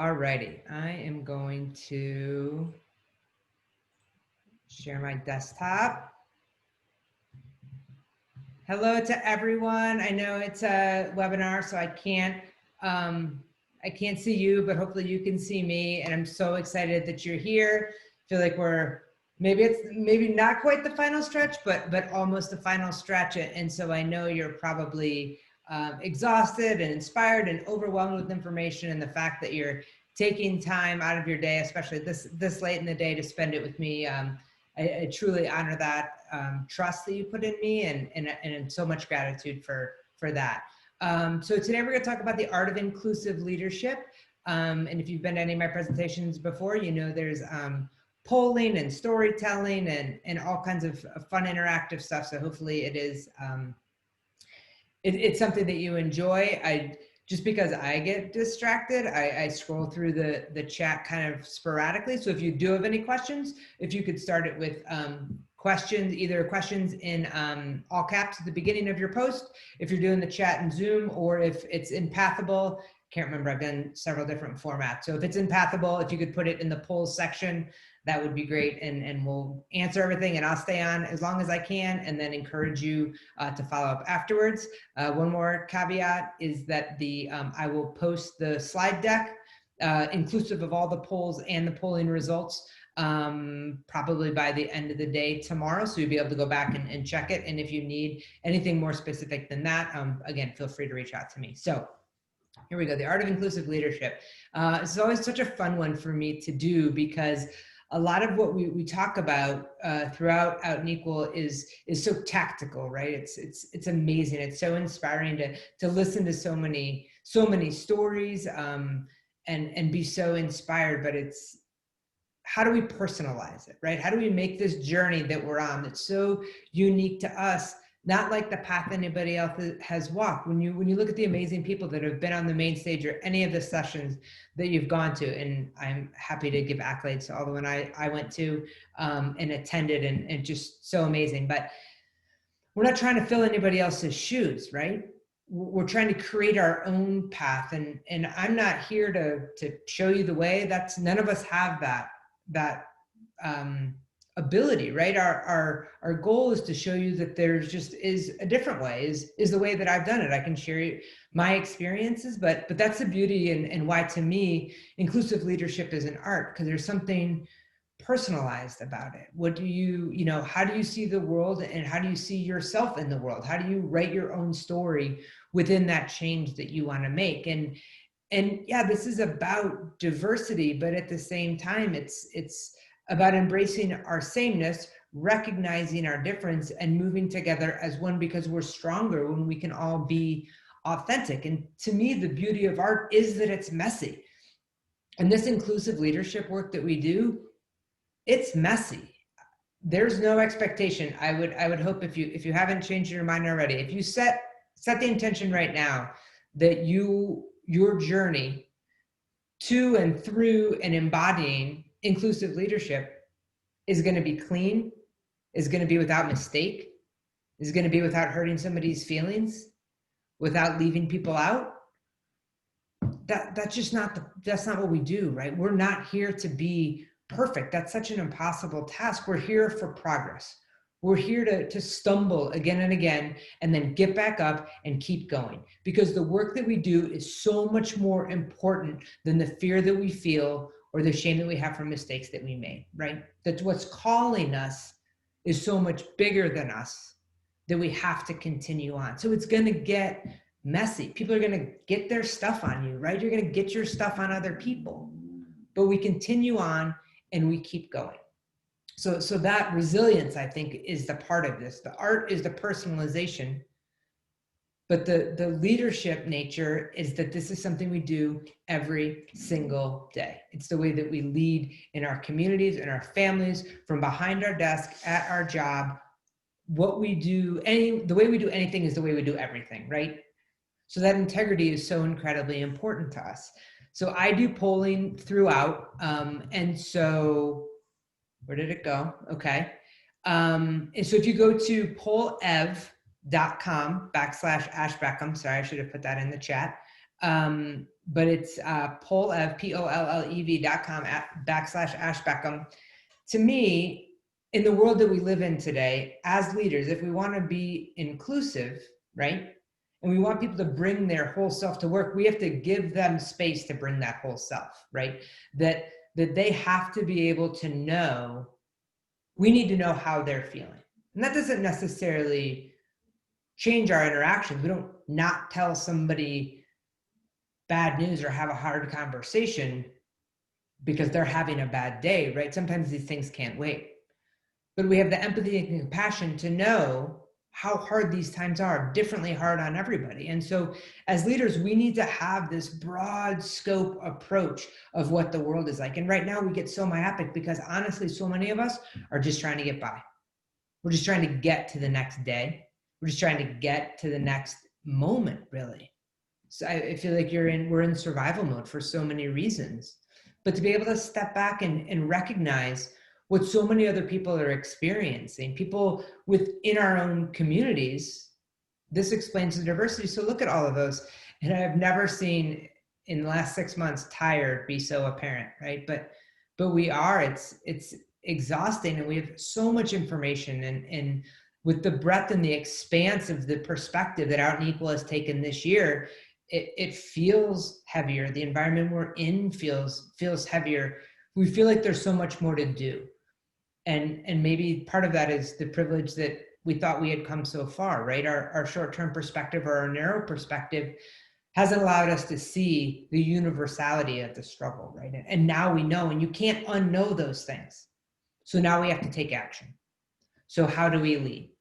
Alrighty, I am going to share my desktop. Hello to everyone. I know it's a webinar, so I can't see you, but hopefully you can see me. And I'm so excited that you're here. I feel like maybe not quite the final stretch, but almost the final stretch. And so I know you're probably exhausted and inspired and overwhelmed with information, and the fact that you're taking time out of your day, especially this late in the day, to spend it with me. I truly honor that trust that you put in me, and so much gratitude for that. So today we're going to talk about the art of inclusive leadership. And if you've been to any of my presentations before, you know there's polling and storytelling and all kinds of fun interactive stuff. So hopefully it is it's something that you enjoy. Just because I get distracted, I scroll through the chat kind of sporadically. So if you do have any questions, if you could start it with questions, either questions in all caps at the beginning of your post, if you're doing the chat in Zoom, or if it's in Pathable. Can't remember, I've done several different formats. So if it's in Pathable, if you could put it in the polls section, that would be great. And we'll answer everything, and I'll stay on as long as I can, and then encourage you to follow up afterwards. One more caveat is that I will post the slide deck inclusive of all the polls and the polling results probably by the end of the day tomorrow. So you'll be able to go back and check it. And if you need anything more specific than that, again, feel free to reach out to me. So here we go, the art of inclusive leadership. It's always such a fun one for me to do, because a lot of what we talk about throughout Out and Equal is so tactical, right? It's amazing. It's so inspiring to listen to so many stories and be so inspired. But it's, how do we personalize it, right? How do we make this journey that we're on that's so unique to us, not like the path anybody else has walked? When you look at the amazing people that have been on the main stage or any of the sessions that you've gone to, and I'm happy to give accolades to all the one I went to and attended, and just so amazing. But we're not trying to fill anybody else's shoes, right? We're trying to create our own path, and I'm not here to show you the way. That's, none of us have that ability, right? Our goal is to show you that there's just is a different way, is the way that I've done it. I can share my experiences, but that's the beauty, and why, to me, inclusive leadership is an art, because there's something personalized about it. What do you know, how do you see the world, and how do you see yourself in the world? How do you write your own story within that change that you want to make? And yeah, this is about diversity, but at the same time, it's about embracing our sameness, recognizing our difference, and moving together as one, because we're stronger when we can all be authentic. And to me, the beauty of art is that it's messy. And this inclusive leadership work that we do, it's messy. There's no expectation. I would hope, if you haven't changed your mind already, if you set the intention right now that your journey to and through and embodying inclusive leadership is going to be clean, is going to be without mistake, is going to be without hurting somebody's feelings, without leaving people out, that's not what we do, right? We're not here to be perfect. That's such an impossible task. We're here for progress. We're here to stumble again and again, and then get back up and keep going, because the work that we do is so much more important than the fear that we feel or the shame that we have from mistakes that we made, right? That's what's calling us is so much bigger than us, that we have to continue on. So it's going to get messy. People are going to get their stuff on you, right? You're going to get your stuff on other people, but we continue on and we keep going. So that resilience, I think, is the part of this. The art is the personalization, but the leadership nature is that this is something we do every single day. It's the way that we lead in our communities, in our families, from behind our desk, at our job. What we do, the way we do anything is the way we do everything, right? So that integrity is so incredibly important to us. So I do polling throughout, and so where did it go? Okay. And so if you go to pollev.com/Ashbeckham, sorry, I should have put that in the chat. But it's Pollev, POLLEV.com /Ashbeckham. To me, in the world that we live in today, as leaders, if we want to be inclusive, right, and we want people to bring their whole self to work, we have to give them space to bring that whole self, right? That they have to be able to know, we need to know how they're feeling. And that doesn't necessarily change our interactions. We don't not tell somebody bad news or have a hard conversation because they're having a bad day, right? Sometimes these things can't wait. But we have the empathy and compassion to know how hard these times are, differently hard on everybody. And so as leaders, we need to have this broad scope approach of what the world is like. And right now we get so myopic because honestly, so many of us are just trying to get by. We're just trying to get to the next day. We're just trying to get to the next moment, really. So I feel like we're in survival mode for so many reasons. But to be able to step back and recognize what so many other people are experiencing, people within our own communities, this explains the diversity. So look at all of those. And I've never seen in the last 6 months tired be so apparent, right? But we are, it's exhausting, and we have so much information, and with the breadth and the expanse of the perspective that Out and Equal has taken this year, it feels heavier. The environment we're in feels heavier. We feel like there's so much more to do. And maybe part of that is the privilege that we thought we had come so far, right? Our short-term perspective or our narrow perspective hasn't allowed us to see the universality of the struggle, right? And now we know, and you can't unknow those things. So now we have to take action. So how do we lead?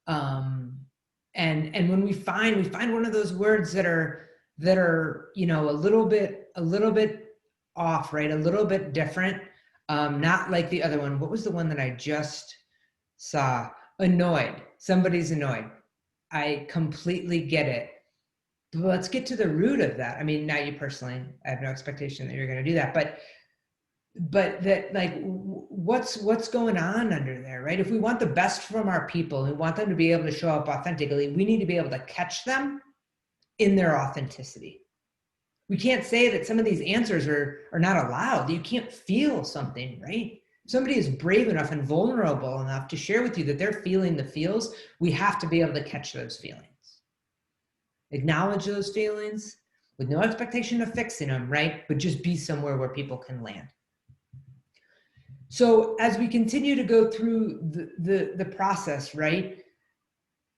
And when we find one of those words that are a little bit off, right? A little bit different. Not like the other one. What was the one that I just saw? Annoyed. Somebody's annoyed. I completely get it. But let's get to the root of that. I mean, not you personally. I have no expectation that you're going to do that. But that, like, what's going on under there, right? If we want the best from our people, we want them to be able to show up authentically, we need to be able to catch them in their authenticity. We can't say that some of these answers are not allowed. You can't feel something, right? If somebody is brave enough and vulnerable enough to share with you that they're feeling the feels, we have to be able to catch those feelings. Acknowledge those feelings with no expectation of fixing them, right? But just be somewhere where people can land. So as we continue to go through the process, right?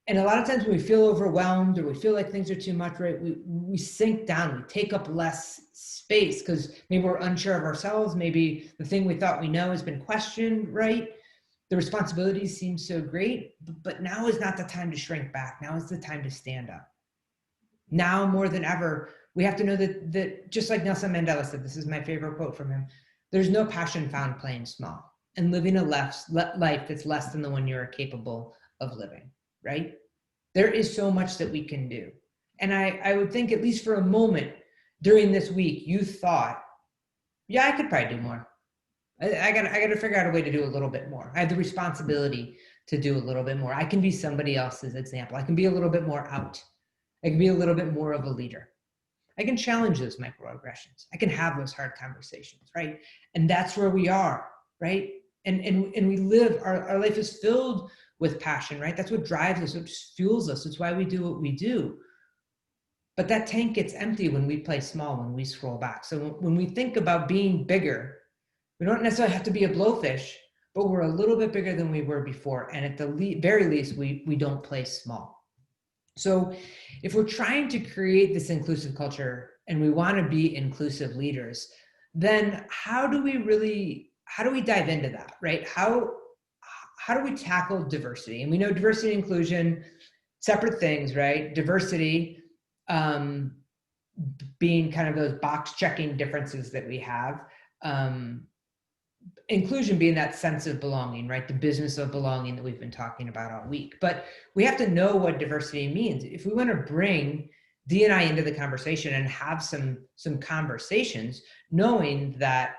And a lot of times when we feel overwhelmed or we feel like things are too much, right? We sink down, we take up less space because maybe we're unsure of ourselves. Maybe the thing we thought we know has been questioned, right? The responsibilities seem so great, but now is not the time to shrink back. Now is the time to stand up. Now more than ever, we have to know that just like Nelson Mandela said, this is my favorite quote from him, there's no passion found playing small and living a life that's less than the one you're capable of living, right? There is so much that we can do. And I would think, at least for a moment during this week, you thought, yeah, I could probably do more. I got to figure out a way to do a little bit more. I have the responsibility to do a little bit more. I can be somebody else's example. I can be a little bit more out. I can be a little bit more of a leader. I can challenge those microaggressions. I can have those hard conversations, right? And that's where we are, right? And we live, our life is filled with passion, right? That's what drives us, what fuels us. It's why we do what we do. But that tank gets empty when we play small, when we scroll back. So when we think about being bigger, we don't necessarily have to be a blowfish, but we're a little bit bigger than we were before. And at the very least, we don't play small. So if we're trying to create this inclusive culture and we want to be inclusive leaders, then how do we dive into that, right? How do we tackle diversity? And we know diversity and inclusion, separate things, right? Diversity being kind of those box checking differences that we have. Inclusion being that sense of belonging, right? The business of belonging that we've been talking about all week. But we have to know what diversity means. If we want to bring D&I into the conversation and have some conversations, knowing that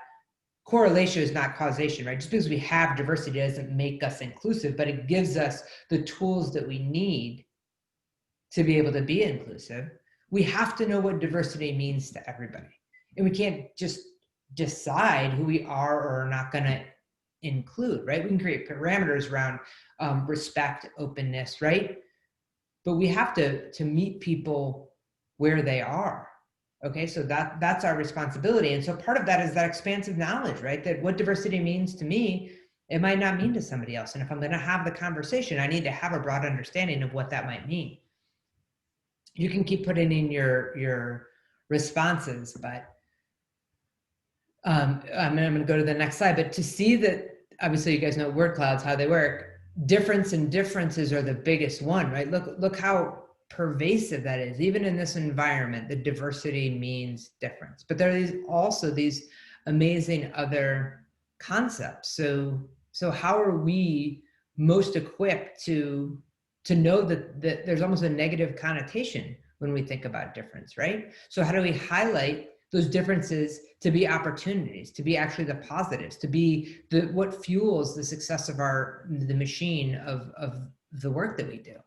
correlation is not causation, right? Just because we have diversity doesn't make us inclusive, but it gives us the tools that we need to be able to be inclusive. we have to know what diversity means to everybody. And we can't just decide who we are or are not going to include, right? We can create parameters around respect, openness, right? But we have to meet people where they are. Okay, so that's our responsibility. And so part of that is that expansive knowledge, right? That what diversity means to me, it might not mean to somebody else. And if I'm going to have the conversation, I need to have a broad understanding of what that might mean. You can keep putting in your responses, but I'm going to go to the next slide. But to see that, obviously you guys know word clouds, how they work. Difference and differences are the biggest one, right? Look how pervasive that is. Even in this environment, the diversity means difference. But there are also these amazing other concepts. So how are we most equipped to know that there's almost a negative connotation when we think about difference, right? So how do we highlight those differences to be opportunities, to be actually the positives, to be what fuels the success of the machine of the work that we do?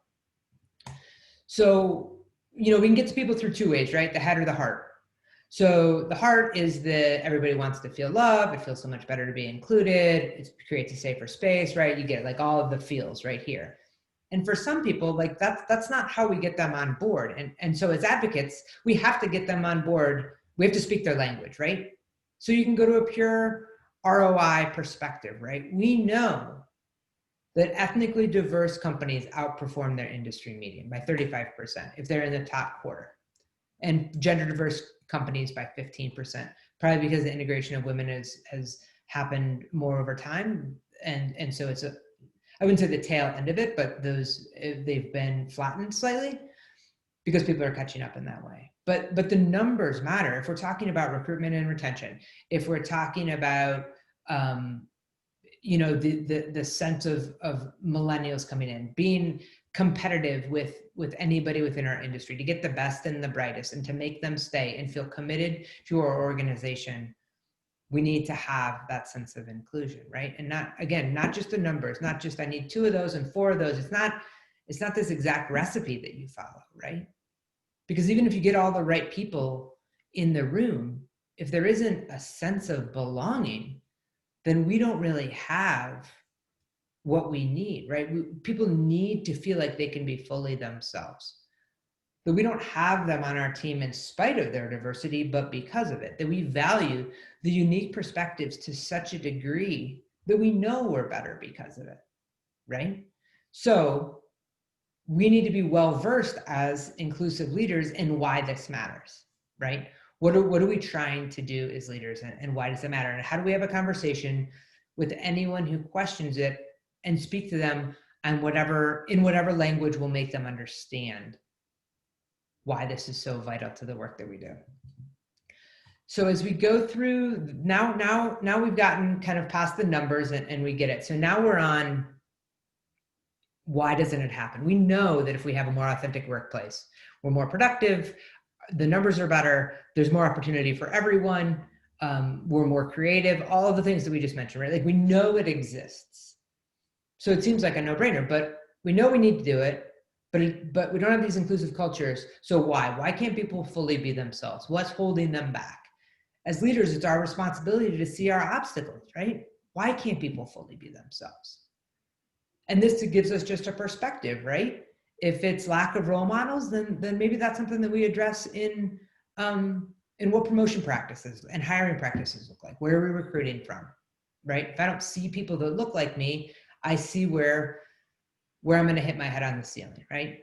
So, we can get to people through two ways, right? The head or the heart. So the heart is that everybody wants to feel love. It feels so much better to be included. It creates a safer space, right? You get like all of the feels right here. And for some people, like that's not how we get them on board. And so as advocates, we have to get them on board. We have to speak their language, right? So you can go to a pure ROI perspective, right? We know that ethnically diverse companies outperform their industry median by 35% if they're in the top quarter, and gender diverse companies by 15%, probably because the integration of women has happened more over time. And so it's I wouldn't say the tail end of it, but they've been flattened slightly because people are catching up in that way. But the numbers matter. If we're talking about recruitment and retention, if we're talking about the sense of millennials coming in, being competitive with anybody within our industry, to get the best and the brightest and to make them stay and feel committed to our organization, we need to have that sense of inclusion, right? And not just the numbers, not just I need 2 of those and 4 of those. It's not this exact recipe that you follow, right? Because even if you get all the right people in the room, if there isn't a sense of belonging, then we don't really have what we need, right? People need to feel like they can be fully themselves. But we don't have them on our team in spite of their diversity, but because of it, that we value the unique perspectives to such a degree that we know we're better because of it, right? So we need to be well-versed as inclusive leaders in why this matters, right? What are we trying to do as leaders, and why does it matter? And how do we have a conversation with anyone who questions it and speak to them on in whatever language will make them understand why this is so vital to the work that we do. So as we go through, now we've gotten kind of past the numbers and we get it. So now we're on, why doesn't it happen? We know that if we have a more authentic workplace, we're more productive, the numbers are better, there's more opportunity for everyone, we're more creative, all of the things that we just mentioned, right? Like we know it exists. So it seems like a no-brainer, but we know we need to do it, but we don't have these inclusive cultures. So why? Why can't people fully be themselves? What's holding them back? As leaders, it's our responsibility to see our obstacles, right? Why can't people fully be themselves? And this gives us just a perspective, right? If it's lack of role models, then maybe that's something that we address in what promotion practices and hiring practices look like. Where are we recruiting from, right? If I don't see people that look like me, I see where I'm going to hit my head on the ceiling, right?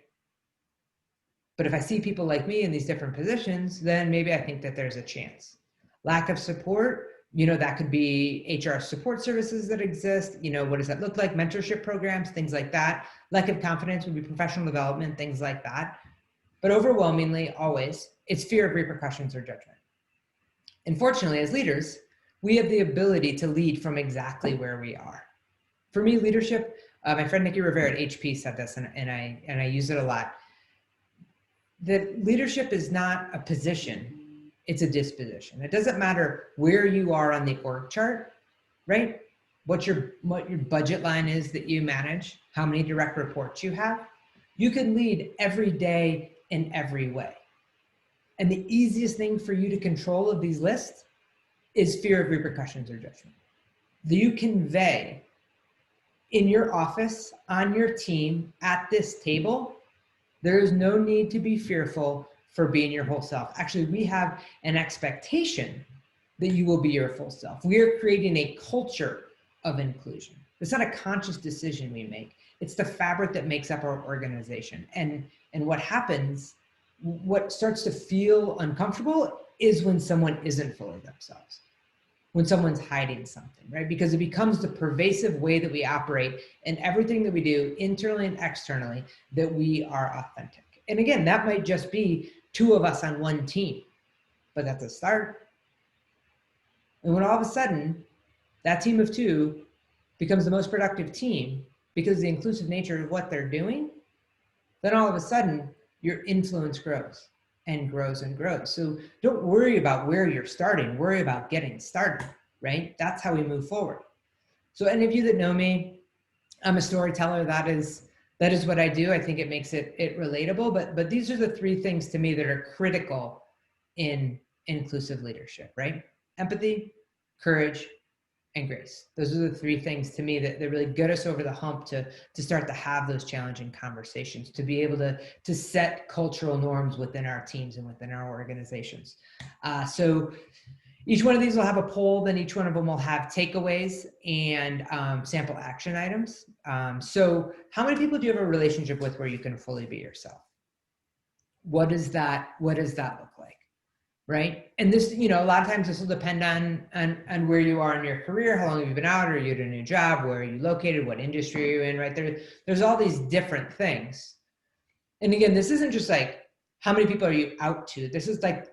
But if I see people like me in these different positions, then maybe I think that there's a chance. Lack of support, that could be HR support services that exist. What does that look like? Mentorship programs, things like that. Lack of confidence would be professional development, things like that. But overwhelmingly, always, it's fear of repercussions or judgment. Unfortunately, as leaders, we have the ability to lead from exactly where we are. For me, leadership, my friend Nikki Rivera at HP said this, and I use it a lot, that leadership is not a position, it's a disposition. It doesn't matter where you are on the org chart, right? What your budget line is that you manage, how many direct reports you have. You can lead every day in every way. And the easiest thing for you to control of these lists is fear of repercussions or judgment. Do you convey in your office, on your team, at this table, there is no need to be fearful for being your whole self. Actually, we have an expectation that you will be your full self. We are creating a culture of inclusion. It's not a conscious decision we make. It's the fabric that makes up our organization. And what happens, what starts to feel uncomfortable is when someone isn't fully themselves, when someone's hiding something, right? Because it becomes the pervasive way that we operate in everything that we do, internally and externally, that we are authentic. And again, that might just be 2 of us on one team, but that's a start. And when all of a sudden, that team of 2 becomes the most productive team because of the inclusive nature of what they're doing, then all of a sudden, your influence grows and grows and grows. So don't worry about where you're starting, worry about getting started, right? That's how we move forward. So any of you that know me, I'm a storyteller. That is what I do. I think it makes it relatable, but these are the 3 things to me that are critical in inclusive leadership, right? Empathy, courage, and grace. Those are the 3 things to me that really get us over the hump to start to have those challenging conversations, to be able to set cultural norms within our teams and within our organizations. So each one of these will have a poll, then each one of them will have takeaways and sample action items. So how many people do you have a relationship with where you can fully be yourself? What does that look like? Right? And this, a lot of times this will depend on where you are in your career, how long have you been out, or are you at a new job, where are you located, what industry are you in, right? There's all these different things. And again, this isn't just like, how many people are you out to? This is like,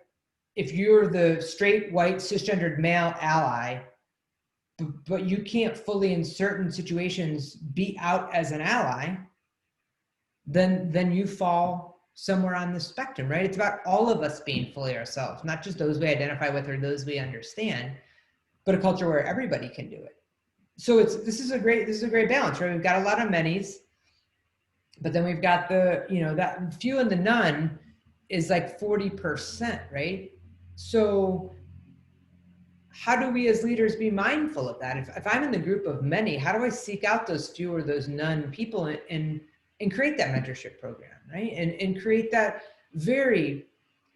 if you're the straight, white, cisgendered male ally, but you can't fully in certain situations be out as an ally, then you fall somewhere on the spectrum, right? It's about all of us being fully ourselves, not just those we identify with or those we understand, but a culture where everybody can do it. So this is a great balance, right? We've got a lot of many's, but then we've got the, that few and the none is like 40%, right? So how do we as leaders be mindful of that? If I'm in the group of many, how do I seek out those few or those none people and create that mentorship program, right? And create that very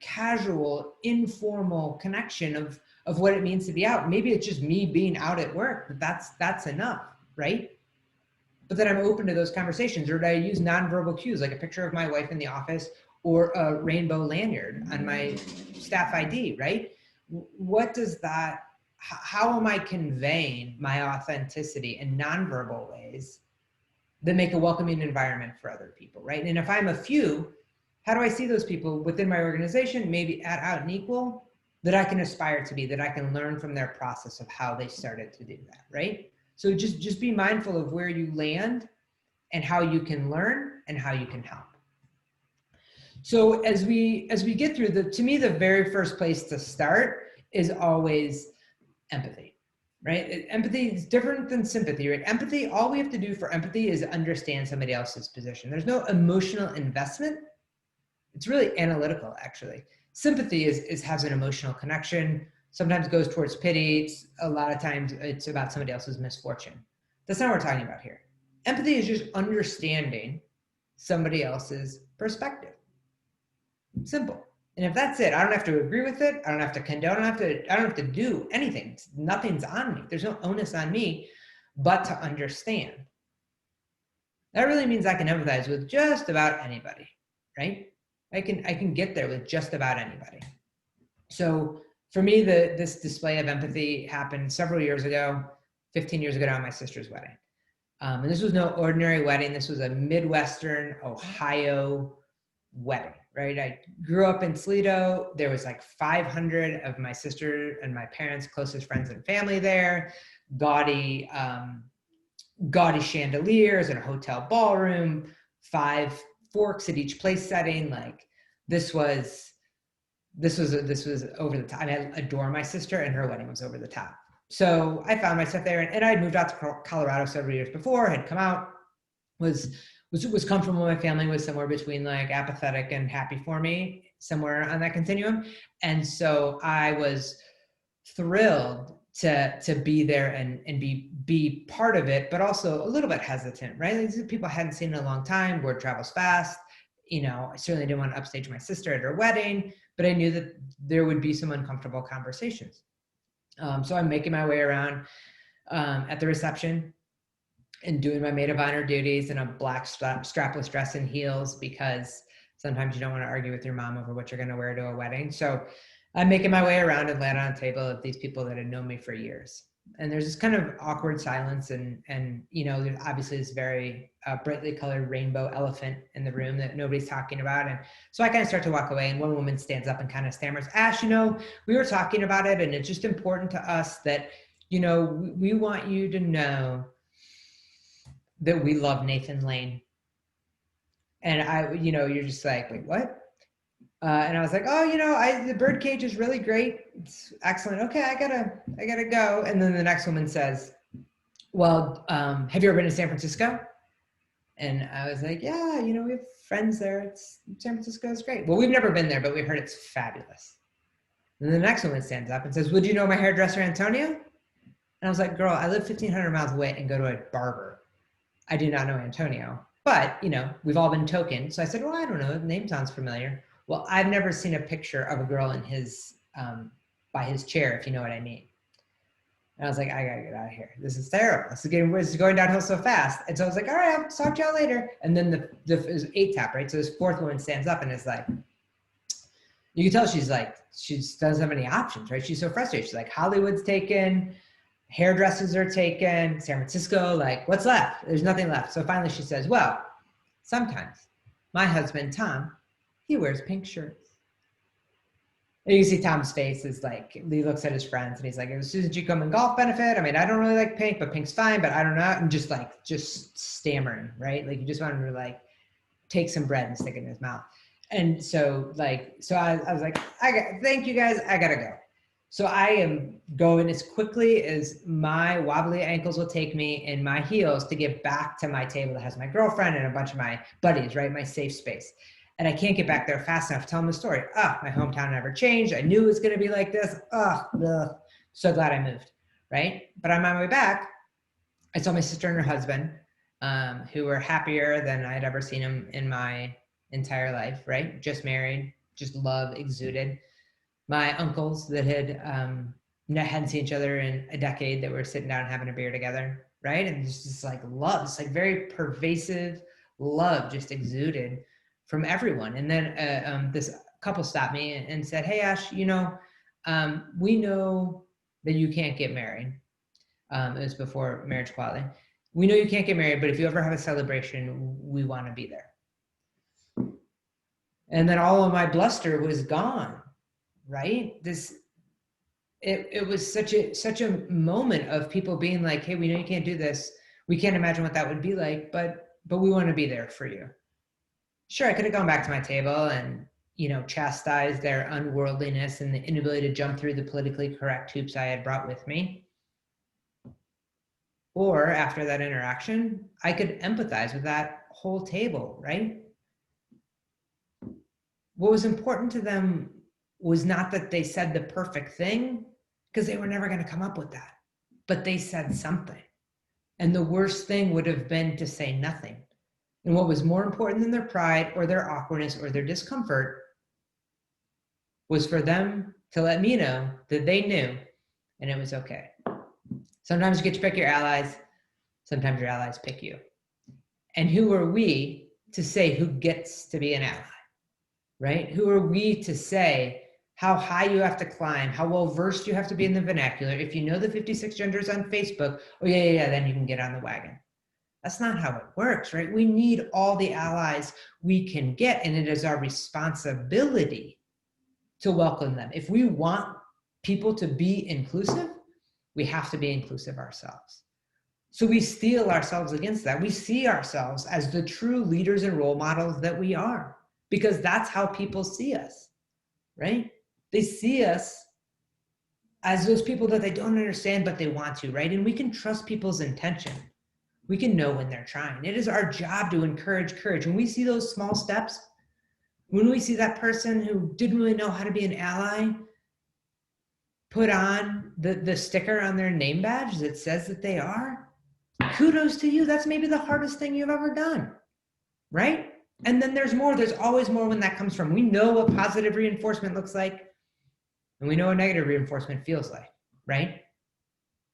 casual, informal connection of what it means to be out. Maybe it's just me being out at work, but that's enough, right? But then I'm open to those conversations. Or do I use nonverbal cues, like a picture of my wife in the office or a rainbow lanyard on my staff ID, right? What does that, how am I conveying my authenticity in nonverbal ways that make a welcoming environment for other people, right? And if I'm a few, how do I see those people within my organization, maybe at out and equal, that I can aspire to be, that I can learn from their process of how they started to do that, right? So just be mindful of where you land and how you can learn and how you can help. So as we get through, to me, the very first place to start is always empathy, right? Empathy is different than sympathy, right? Empathy, all we have to do for empathy is understand somebody else's position. There's no emotional investment. It's really analytical, actually. Sympathy has an emotional connection, sometimes goes towards pity. A lot of times it's about somebody else's misfortune. That's not what we're talking about here. Empathy is just understanding somebody else's perspective. Simple. And if that's it, I don't have to agree with it. I don't have to condone. I don't have to do anything. Nothing's on me. There's no onus on me, but to understand. That really means I can empathize with just about anybody, right? I can get there with just about anybody. So for me, this display of empathy happened several years ago, 15 years ago at my sister's wedding. And this was no ordinary wedding. This was a Midwestern Ohio wedding, right? I grew up in Toledo. There was like 500 of my sister and my parents' closest friends and family there. Gaudy chandeliers in a hotel ballroom, 5 forks at each place setting. Like this was over the top. I mean, I adore my sister, and her wedding was over the top. So I found myself there, and I had moved out to Colorado several years before, had come out, was comfortable. My family was somewhere between like apathetic and happy for me. somewhere on that continuum. And so I was thrilled to be there and be part of it, but also a little bit hesitant, right? Like, these are people I hadn't seen in a long time. Word travels fast. You know, I certainly didn't want to upstage my sister at her wedding, but I knew that there would be some uncomfortable conversations. So I'm making my way around at the reception and doing my maid of honor duties in a black strapless dress and heels, because sometimes you don't want to argue with your mom over what you're going to wear to a wedding. So I'm making my way around and land on a table of these people that had known me for years. And there's this kind of awkward silence, and you know, there's obviously this very brightly colored rainbow elephant in the room that nobody's talking about. And so I kind of start to walk away, and one woman stands up and kind of stammers, Ash, you know, we were talking about it, and it's just important to us that, you know, we want you to know that we love Nathan Lane. And I, you know, you're just like, wait, what? And I was like, oh, you know, the birdcage is really great. It's excellent. Okay, I gotta go. And then the next woman says, well, have you ever been to San Francisco? And I was like, yeah, you know, we have friends there. San Francisco is great. Well, we've never been there, but we heard it's fabulous. And then the next woman stands up and says, would you know my hairdresser, Antonio? And I was like, girl, I live 1,500 miles away and go to a barber. I do not know Antonio, but, you know, we've all been token. So I said, well, I don't know. The name sounds familiar. Well, I've never seen a picture of a girl in his, by his chair, if you know what I mean. And I was like, I gotta get out of here. This is terrible. This is going downhill so fast. And so I was like, all right, I'll talk to y'all later. And then it was 8 tap, right? So this fourth woman stands up and is like, you can tell she's like, she doesn't have any options, right? She's so frustrated. She's like, Hollywood's taken, hairdressers are taken, San Francisco, like, what's left? There's nothing left. So finally she says, well, sometimes my husband, Tom, he wears pink shirts. And you can see Tom's face is like, he looks at his friends and he's like, it was Susan G. Komen golf benefit. I mean, I don't really like pink, but pink's fine, but I don't know. And just stammering, right? Like, you just want him to like take some bread and stick it in his mouth. And so I was like, thank you guys, I gotta go. So I am going as quickly as my wobbly ankles will take me in my heels to get back to my table that has my girlfriend and a bunch of my buddies, right? My safe space. And I can't get back there fast enough to tell them the story. My hometown never changed. I knew it was gonna be like this. So glad I moved, right? But on my way back, I saw my sister and her husband, who were happier than I'd ever seen them in my entire life, right? Just married, just love exuded. My uncles that hadn't seen each other in a decade, that were sitting down having a beer together, right? And just like love, it's like very pervasive love just exuded from everyone. And then this couple stopped me and said, hey, Ash, you know, we know that you can't get married. It was before marriage equality. We know you can't get married, but if you ever have a celebration, we want to be there. And then all of my bluster was gone, right? It was such a moment of people being like, hey, we know you can't do this. We can't imagine what that would be like, but we want to be there for you. Sure, I could have gone back to my table and, you know, chastised their unworldliness and the inability to jump through the politically correct hoops I had brought with me. Or after that interaction, I could empathize with that whole table, right? What was important to them was not that they said the perfect thing, because they were never going to come up with that, but they said something. And the worst thing would have been to say nothing. And what was more important than their pride or their awkwardness or their discomfort was for them to let me know that they knew and it was okay. Sometimes you get to pick your allies. Sometimes your allies pick you. And who are we to say who gets to be an ally, right? Who are we to say how high you have to climb, how well versed you have to be in the vernacular? If you know the 56 genders on Facebook, oh yeah, then you can get on the wagon. That's not how it works, right? We need all the allies we can get, and it is our responsibility to welcome them. If we want people to be inclusive, we have to be inclusive ourselves. So we steel ourselves against that. We see ourselves as the true leaders and role models that we are, because that's how people see us, right? They see us as those people that they don't understand, but they want to, right? And we can trust people's intention. We can know when they're trying. It is our job to encourage courage. When we see those small steps, When we see that person who didn't really know how to be an ally put on the sticker on their name badge that says that they are, kudos to you. That's maybe the hardest thing you've ever done, right? And then there's more. There's always more when that comes from. We know what positive reinforcement looks like, and we know what negative reinforcement feels like, right?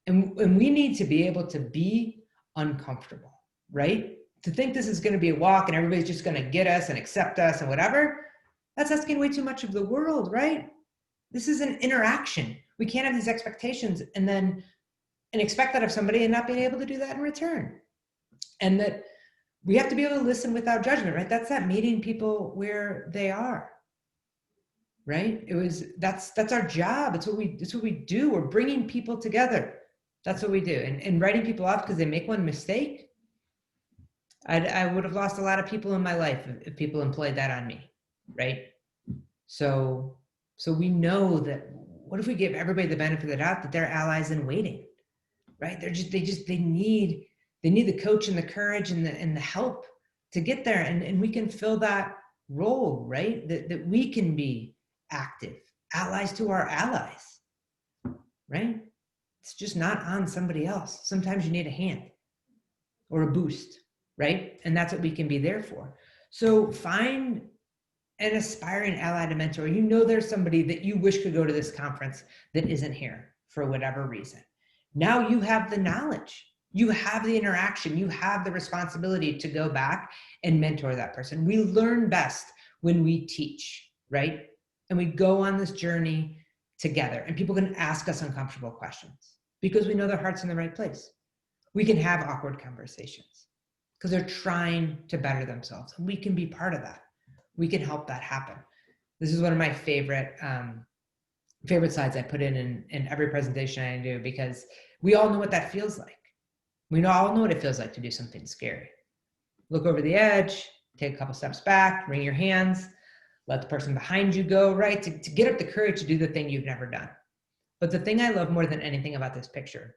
And we need to be able to be uncomfortable, right? To think this is going to be a walk and everybody's just going to get us and accept us and whatever, that's asking way too much of the world, right? This is an interaction. We can't have these expectations and expect that of somebody and not being able to do that in return. And that we have to be able to listen without judgment, right? That's that meeting people where they are, right? That's our job. It's what we do. We're bringing people together. That's what we do. And writing people off because they make one mistake, I would have lost a lot of people in my life if people employed that on me, right? So we know that, what if we give everybody the benefit of the doubt that they're allies in waiting, right? They need the coach and the courage and the help to get there, and we can fill that role, right? That we can be active allies to our allies, right? It's just not on somebody else. Sometimes you need a hand or a boost, right? And that's what we can be there for. So find an aspiring ally to mentor. You know there's somebody that you wish could go to this conference that isn't here for whatever reason. Now you have the knowledge, you have the interaction, you have the responsibility to go back and mentor that person. We learn best when we teach, right? And we go on this journey together, and people can ask us uncomfortable questions because we know their heart's in the right place. We can have awkward conversations because they're trying to better themselves, and we can be part of that. We can help that happen. This is one of my favorite slides I put in every presentation I do, because we all know what that feels like. We all know what it feels like to do something scary. Look over the edge, take a couple steps back, wring your hands, let the person behind you go, right? To get up the courage to do the thing you've never done. But the thing I love more than anything about this picture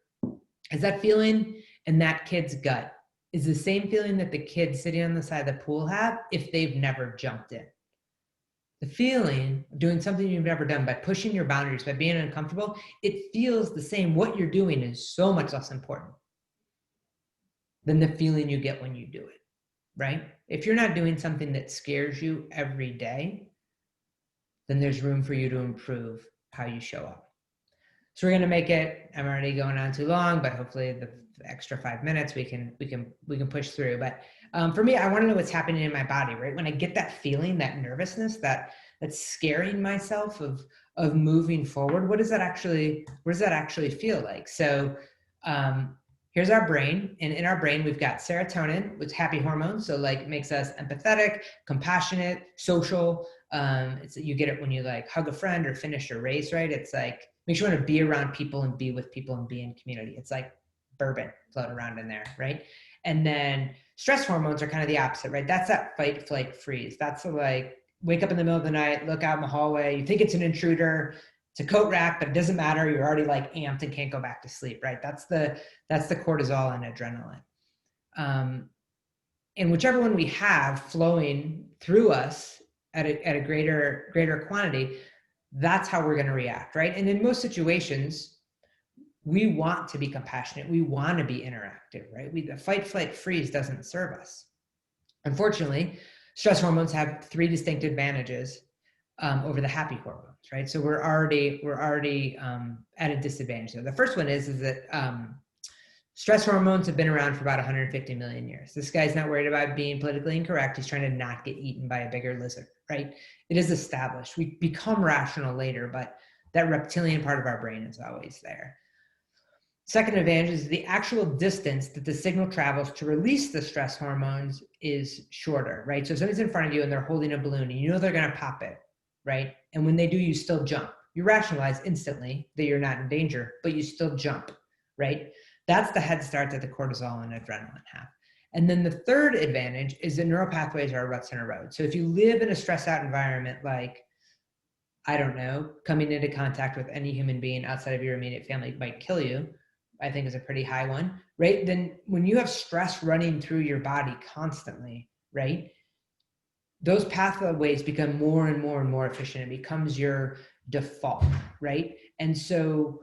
is that feeling in that kid's gut is the same feeling that the kids sitting on the side of the pool have if they've never jumped in. The feeling of doing something you've never done, by pushing your boundaries, by being uncomfortable, it feels the same. What you're doing is so much less important than the feeling you get when you do it, right? If you're not doing something that scares you every day, then there's room for you to improve how you show up. So we're going to make it, I'm already going on too long, but hopefully the extra 5 minutes we can push through. But for me, I want to know what's happening in my body, right? When I get that feeling, that nervousness, that's scaring myself of moving forward, what does that actually feel like? So here's our brain, and in our brain we've got serotonin, which is happy hormone, so like makes us empathetic, compassionate, social. You get it when you like hug a friend or finish your race, right? It's like makes you want to be around people and be with people and be in community. It's like bourbon floating around in there, right? And then stress hormones are kind of the opposite, right? That's that fight, flight, freeze. That's like wake up in the middle of the night, look out in the hallway, you think it's an intruder, it's a coat rack, but it doesn't matter. You're already like amped and can't go back to sleep, right? That's the cortisol and adrenaline. And whichever one we have flowing through us at a greater quantity, that's how we're going to react, right? And in most situations, we want to be compassionate. We want to be interactive, right? The fight, flight, freeze doesn't serve us. Unfortunately, stress hormones have 3 distinct advantages over the happy hormones, right? So we're already at a disadvantage. So the first one is that stress hormones have been around for about 150 million years. This guy's not worried about being politically incorrect. He's trying to not get eaten by a bigger lizard, right? It is established. We become rational later, but that reptilian part of our brain is always there. Second advantage is the actual distance that the signal travels to release the stress hormones is shorter, right? So if somebody's in front of you and they're holding a balloon and you know they're going to pop it, right? And when they do, you still jump. You rationalize instantly that you're not in danger, but you still jump, right? That's the head start that the cortisol and adrenaline have. And then the third advantage is the neural pathways are ruts in a road. So if you live in a stressed out environment, like, I don't know, coming into contact with any human being outside of your immediate family might kill you, I think is a pretty high one, right? Then when you have stress running through your body constantly, right? those pathways become more and more and more efficient. It becomes your default, right? And so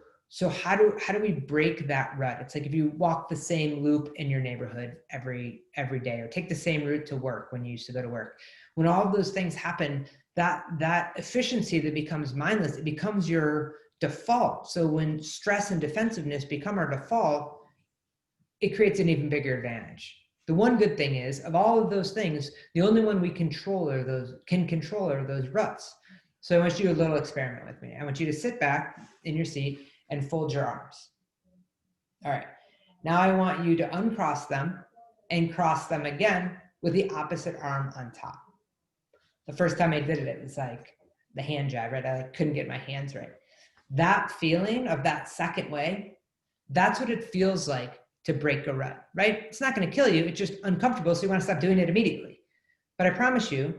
how do we break that rut? It's like if you walk the same loop in your neighborhood every day, or take the same route to work when you used to go to work. When all of those things happen, that efficiency that becomes mindless, it becomes your default. So when stress and defensiveness become our default, it creates an even bigger advantage. The one good thing is, of all of those things, the only one we can control are those ruts. So I want you to do a little experiment with me. I want you to sit back in your seat and fold your arms. All right. Now I want you to uncross them and cross them again with the opposite arm on top. The first time I did it, it was like the hand jive, right? I couldn't get my hands right. That feeling of that second way, that's what it feels like to break a rut, right? It's not going to kill you. It's just uncomfortable. So you want to stop doing it immediately. But I promise you,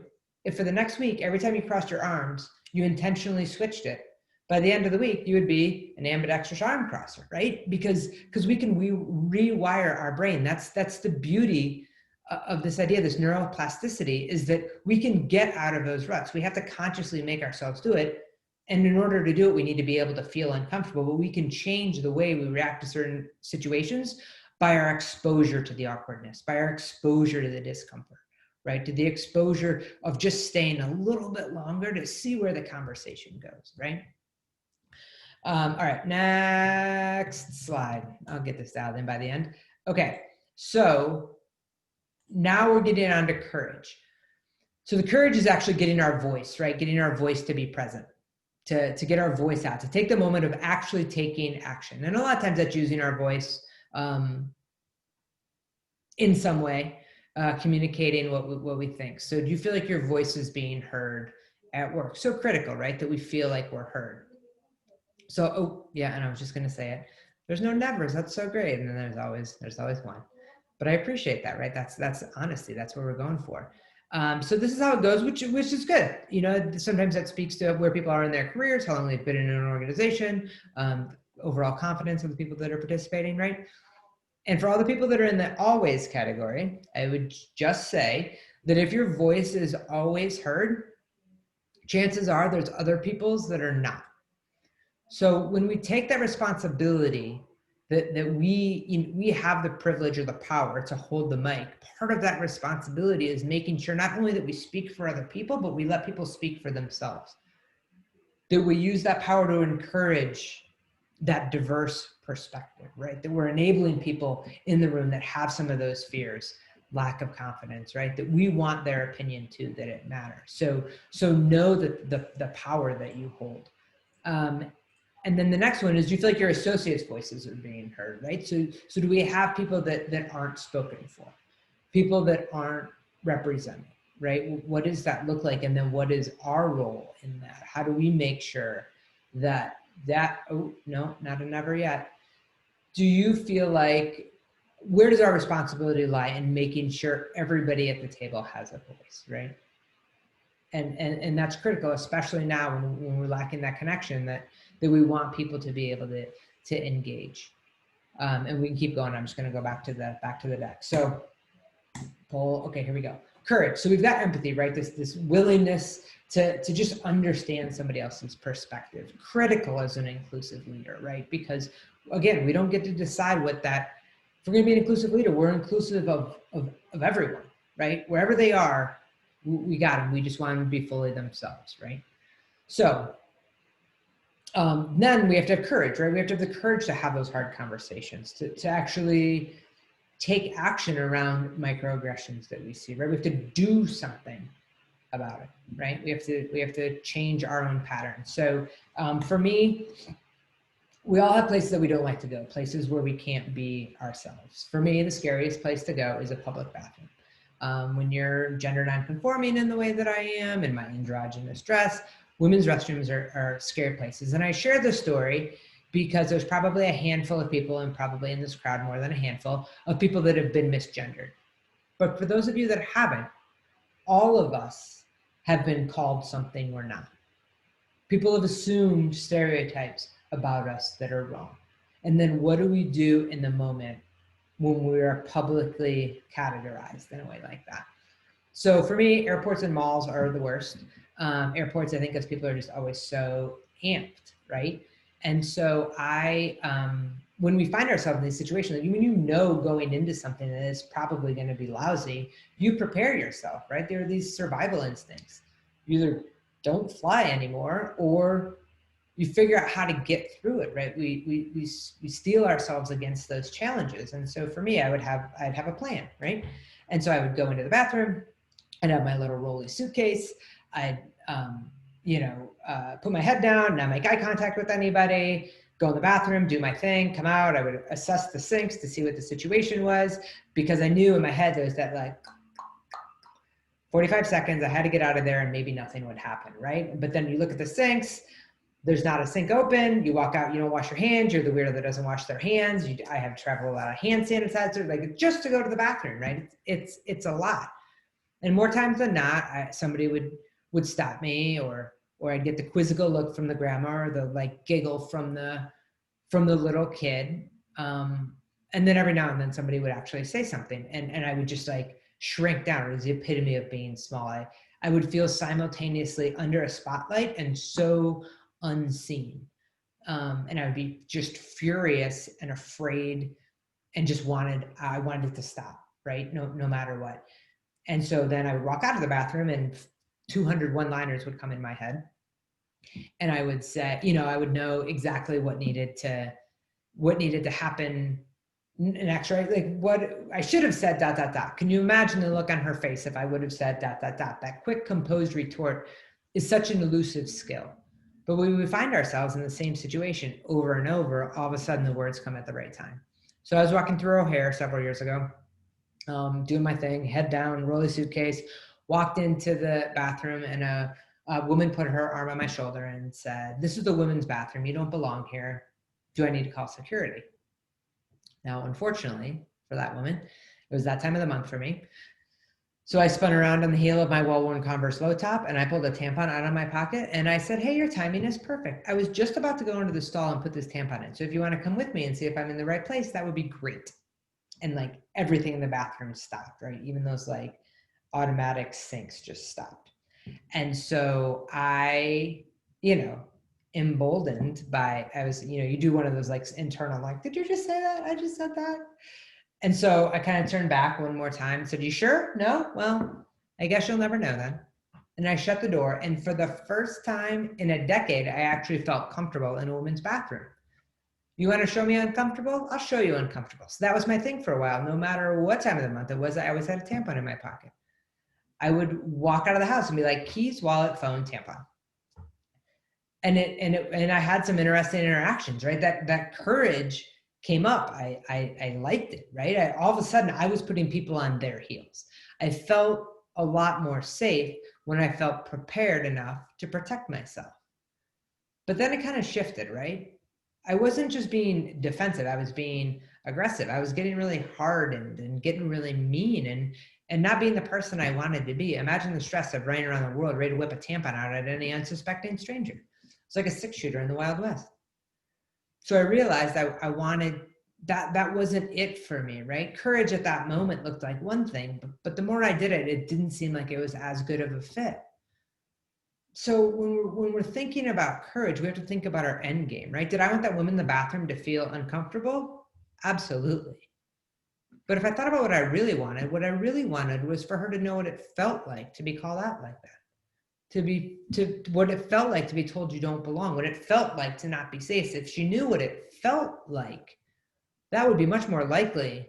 if for the next week, every time you crossed your arms, you intentionally switched it, by the end of the week, you would be an ambidextrous arm crosser, right? Because we can rewire our brain. That's the beauty of this idea, this neuroplasticity, is that we can get out of those ruts. We have to consciously make ourselves do it. And in order to do it, we need to be able to feel uncomfortable, but we can change the way we react to certain situations by our exposure to the awkwardness, by our exposure to the discomfort, right? To the exposure of just staying a little bit longer to see where the conversation goes, right? All right, next slide. I'll get this dialed in by the end. Okay, so now we're getting on to courage. So the courage is actually getting our voice, right? Getting our voice to be present, to get our voice out, to take the moment of actually taking action. And a lot of times that's using our voice in some way, communicating what we think. So do you feel like your voice is being heard at work? So critical, right? That we feel like we're heard. So, oh yeah, and I was just gonna say it. There's no nevers. That's so great. And then there's always one. But I appreciate that, right? That's honesty. That's what we're going for. So this is how it goes, which is good. You know, sometimes that speaks to where people are in their careers, how long they've been in an organization, overall confidence of the people that are participating, right? And for all the people that are in the always category, I would just say that if your voice is always heard, chances are there's other people's that are not. So when we take that responsibility that we have the privilege or the power to hold the mic, part of that responsibility is making sure not only that we speak for other people, but we let people speak for themselves. That we use that power to encourage that diverse perspective, right? That we're enabling people in the room that have some of those fears, lack of confidence, right? That we want their opinion too, that it matters. So know that the power that you hold. And then the next one is, do you feel like your associates' voices are being heard, right? So do we have people that aren't spoken for, people that aren't represented, right? What does that look like? And then what is our role in that? How do we make sure that, oh, no, not a never yet. Do you feel like, where does our responsibility lie in making sure everybody at the table has a voice, right? And that's critical, especially now when we're lacking that connection, that we want people to be able to engage. And we can keep going. I'm just going to go back to the deck. So poll. Okay, here we go. Courage. So we've got empathy, right? This willingness to just understand somebody else's perspective. Critical as an inclusive leader, right? Because again, we don't get to decide what that. If we're going to be an inclusive leader, we're inclusive of everyone, right? Wherever they are, we got them. We just want them to be fully themselves, right? So then we have to have courage, right? We have to have the courage to have those hard conversations, to actually take action around microaggressions that we see, right? We have to do something about it, right? We have to change our own patterns. So for me, we all have places that we don't like to go, places where we can't be ourselves. For me, the scariest place to go is a public bathroom. When you're gender nonconforming in the way that I am, in my androgynous dress, women's restrooms are scary places. And I share this story because there's probably a handful of people, and probably in this crowd more than a handful, of people that have been misgendered. But for those of you that haven't, all of us have been called something we're not. People have assumed stereotypes about us that are wrong. And then what do we do in the moment when we are publicly categorized in a way like that? So for me, airports and malls are the worst. Airports, I think, because people are just always so amped, right? And so when we find ourselves in these situations, when you know going into something that is probably going to be lousy, you prepare yourself, right? There are these survival instincts. You either don't fly anymore, or you figure out how to get through it, right? We steel ourselves against those challenges. And so for me, I'd have a plan, right? And so I would go into the bathroom, I'd have my little rolly suitcase, I'd put my head down, not make eye contact with anybody, go in the bathroom, do my thing, come out. I would assess the sinks to see what the situation was, because I knew in my head there was that like 45 seconds, I had to get out of there and maybe nothing would happen, right? But then you look at the sinks, there's not a sink open, you walk out, you don't wash your hands, you're the weirdo that doesn't wash their hands. I have traveled a lot of hand sanitizer, like just to go to the bathroom, right? It's a lot. And more times than not, somebody would stop me, or I'd get the quizzical look from the grandma, or the like giggle from the little kid. And then every now and then somebody would actually say something, and I would just like shrink down. It was the epitome of being small. I would feel simultaneously under a spotlight and so unseen. And I would be just furious and afraid, and just I wanted it to stop, right? No matter what. And so then I would walk out of the bathroom and 200 one-liners would come in my head. And I would say, I would know exactly what needed to happen next, right? Like what I should have said, ... Can you imagine the look on her face if I would have said ... That quick, composed retort is such an elusive skill. But when we find ourselves in the same situation over and over, all of a sudden the words come at the right time. So I was walking through O'Hare several years ago, doing my thing, head down, rolly suitcase, walked into the bathroom, and a woman put her arm on my shoulder and said, "This is the women's bathroom. You don't belong here. Do I need to call security?" Now, unfortunately for that woman, it was that time of the month for me. So I spun around on the heel of my well-worn Converse low top, and I pulled a tampon out of my pocket, and I said, "Hey, your timing is perfect. I was just about to go into the stall and put this tampon in. So if you want to come with me and see if I'm in the right place, that would be great." And like everything in the bathroom stopped, right? Even those like automatic sinks just stopped. And so I, emboldened by, you do one of those like internal, like, "Did you just say that? I just said that." And so I kind of turned back one more time and said, "You sure? No? Well, I guess you'll never know then." And I shut the door. And for the first time in a decade, I actually felt comfortable in a woman's bathroom. You want to show me uncomfortable? I'll show you uncomfortable. So that was my thing for a while. No matter what time of the month it was, I always had a tampon in my pocket. I would walk out of the house and be like, keys, wallet, phone, tampon. And I had some interesting interactions, right? That courage came up. I liked it, right? All of a sudden I was putting people on their heels. I felt a lot more safe when I felt prepared enough to protect myself. But then it kind of shifted, right? I wasn't just being defensive. I was being aggressive. I was getting really hardened and getting really mean, and not being the person I wanted to be. Imagine the stress of running around the world ready to whip a tampon out at any unsuspecting stranger. It's like a 6-shooter in the Wild West. So I realized I wanted that wasn't it for me, right? Courage at that moment looked like one thing, but the more I did it, it didn't seem like it was as good of a fit. So when we're thinking about courage, we have to think about our end game, right? Did I want that woman in the bathroom to feel uncomfortable? Absolutely. But if I thought about what I really wanted was for her to know what it felt like to be called out like that. What it felt like to be told you don't belong, what it felt like to not be safe. If she knew what it felt like, that would be much more likely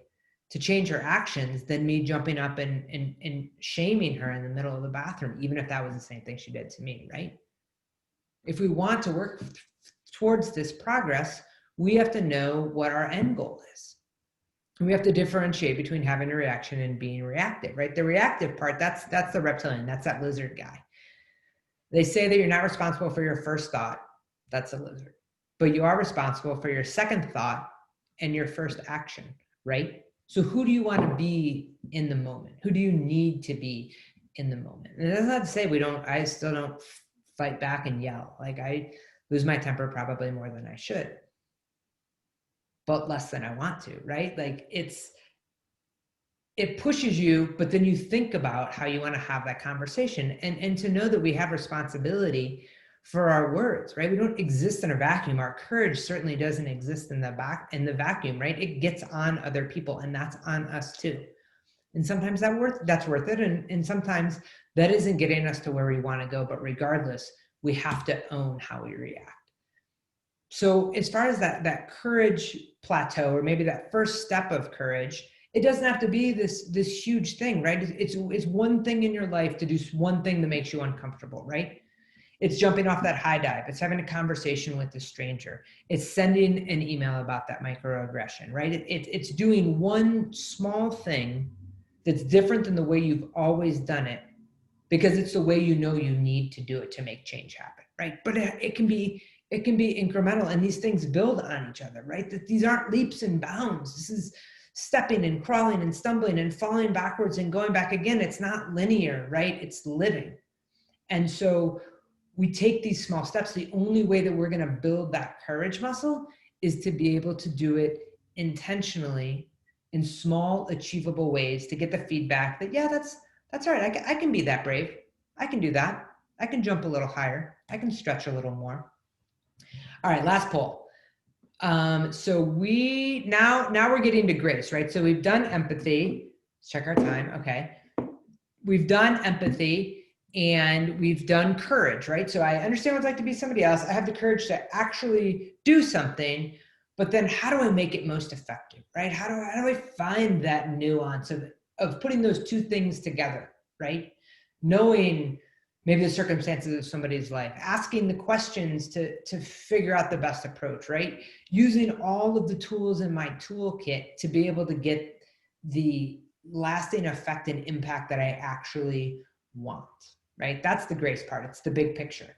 to change her actions than me jumping up and shaming her in the middle of the bathroom, even if that was the same thing she did to me, right? If we want to work towards this progress, we have to know what our end goal is. We have to differentiate between having a reaction and being reactive, right? The reactive part, that's the reptilian, that's that lizard guy. They say that you're not responsible for your first thought. That's a lizard. But you are responsible for your second thought and your first action, right? So who do you want to be in the moment? Who do you need to be in the moment? And that's not to say I still don't fight back and yell. Like I lose my temper probably more than I should, but less than I want to, right? Like it's it pushes you, but then you think about how you want to have that conversation, and to know that we have responsibility for our words, right? We don't exist in a vacuum. Our courage certainly doesn't exist in the vacuum, right? It gets on other people, and that's on us too. And sometimes that's worth it. And sometimes that isn't getting us to where we want to go, but regardless, we have to own how we react. So as far as that courage plateau, or maybe that first step of courage, it doesn't have to be this huge thing, right? It's one thing in your life to do one thing that makes you uncomfortable, right? It's jumping off that high dive. It's having a conversation with a stranger. It's sending an email about that microaggression, right? It's doing one small thing that's different than the way you've always done it, because it's the way you know you need to do it to make change happen, right? But it can be incremental, and these things build on each other, right? That these aren't leaps and bounds. This is stepping and crawling and stumbling and falling backwards and going back again. It's not linear, right? It's living. And so we take these small steps. The only way that we're going to build that courage muscle is to be able to do it intentionally in small, achievable ways, to get the feedback that, yeah, that's all right. I can be that brave. I can do that. I can jump a little higher. I can stretch a little more. All right, last poll. So now we're getting to grace, right? So we've done empathy. Let's check our time. Okay. We've done empathy and we've done courage, right? So I understand what it's like to be somebody else. I have the courage to actually do something, but then how do I make it most effective, right? How do I find that nuance of putting those two things together, right? Knowing maybe the circumstances of somebody's life, asking the questions to figure out the best approach, right? Using all of the tools in my toolkit to be able to get the lasting effect and impact that I actually want, right? That's the grace part. It's the big picture.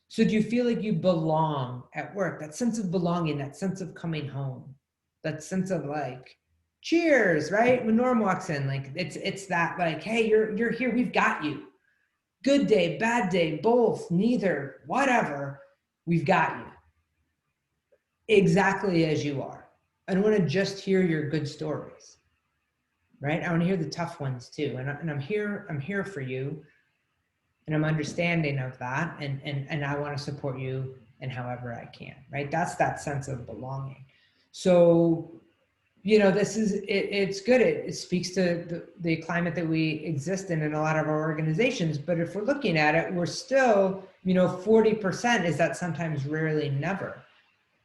So do you feel like you belong at work? That sense of belonging, that sense of coming home, that sense of like, cheers, right? When Norm walks in, like it's that like, hey, you're here, we've got you. Good day, bad day, both, neither, whatever, we've got you. Exactly as you are. I don't want to just hear your good stories, right? I want to hear the tough ones too. And I'm here for you. And I'm understanding of that. And I want to support you in however I can, right? That's that sense of belonging. So, it's good. It speaks to the climate that we exist in a lot of our organizations. But if we're looking at it, we're still, 40% is that sometimes, rarely, never.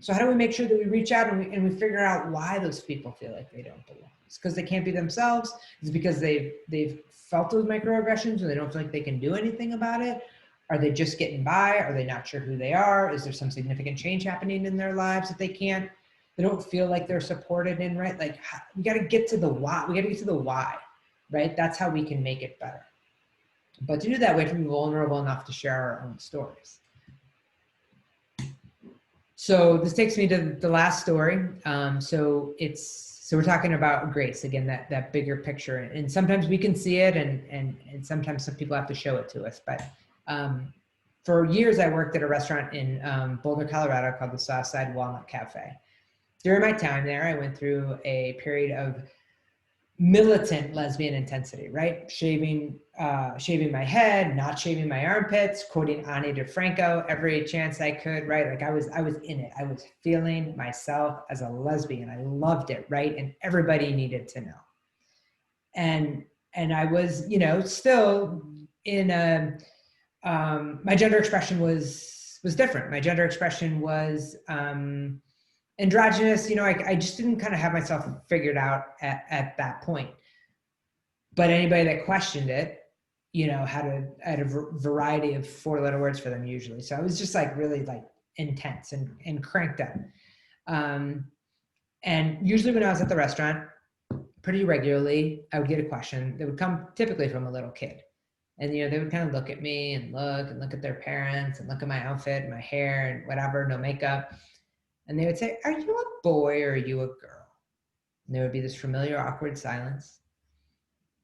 So how do we make sure that we reach out and we figure out why those people feel like they don't belong? It's because they can't be themselves. It's because they've felt those microaggressions and they don't feel like they can do anything about it. Are they just getting by? Are they not sure who they are? Is there some significant change happening in their lives that they don't feel like they're supported in, right? Like, we got to get to the why. We got to get to the why, right? That's how we can make it better. But to do that, we have to be vulnerable enough to share our own stories. So this takes me to the last story. So we're talking about grace again, that bigger picture, and sometimes we can see it, and sometimes some people have to show it to us. But for years, I worked at a restaurant in Boulder, Colorado called the Southside Walnut Cafe. During my time there, I went through a period of militant lesbian intensity, right? Shaving my head, not shaving my armpits, quoting Ani DeFranco every chance I could, right? Like I was in it. I was feeling myself as a lesbian. I loved it, right? And everybody needed to know. And I was, still in a, my gender expression was different. My gender expression was, androgynous, I just didn't kind of have myself figured out at that point. But anybody that questioned it, had a variety of 4-letter words for them usually. So I was just like really like intense and cranked up. And usually when I was at the restaurant, pretty regularly, I would get a question that would come typically from a little kid. And, they would kind of look at me and look at their parents and look at my outfit and my hair and whatever, no makeup. And they would say, are you a boy or are you a girl? And there would be this familiar, awkward silence.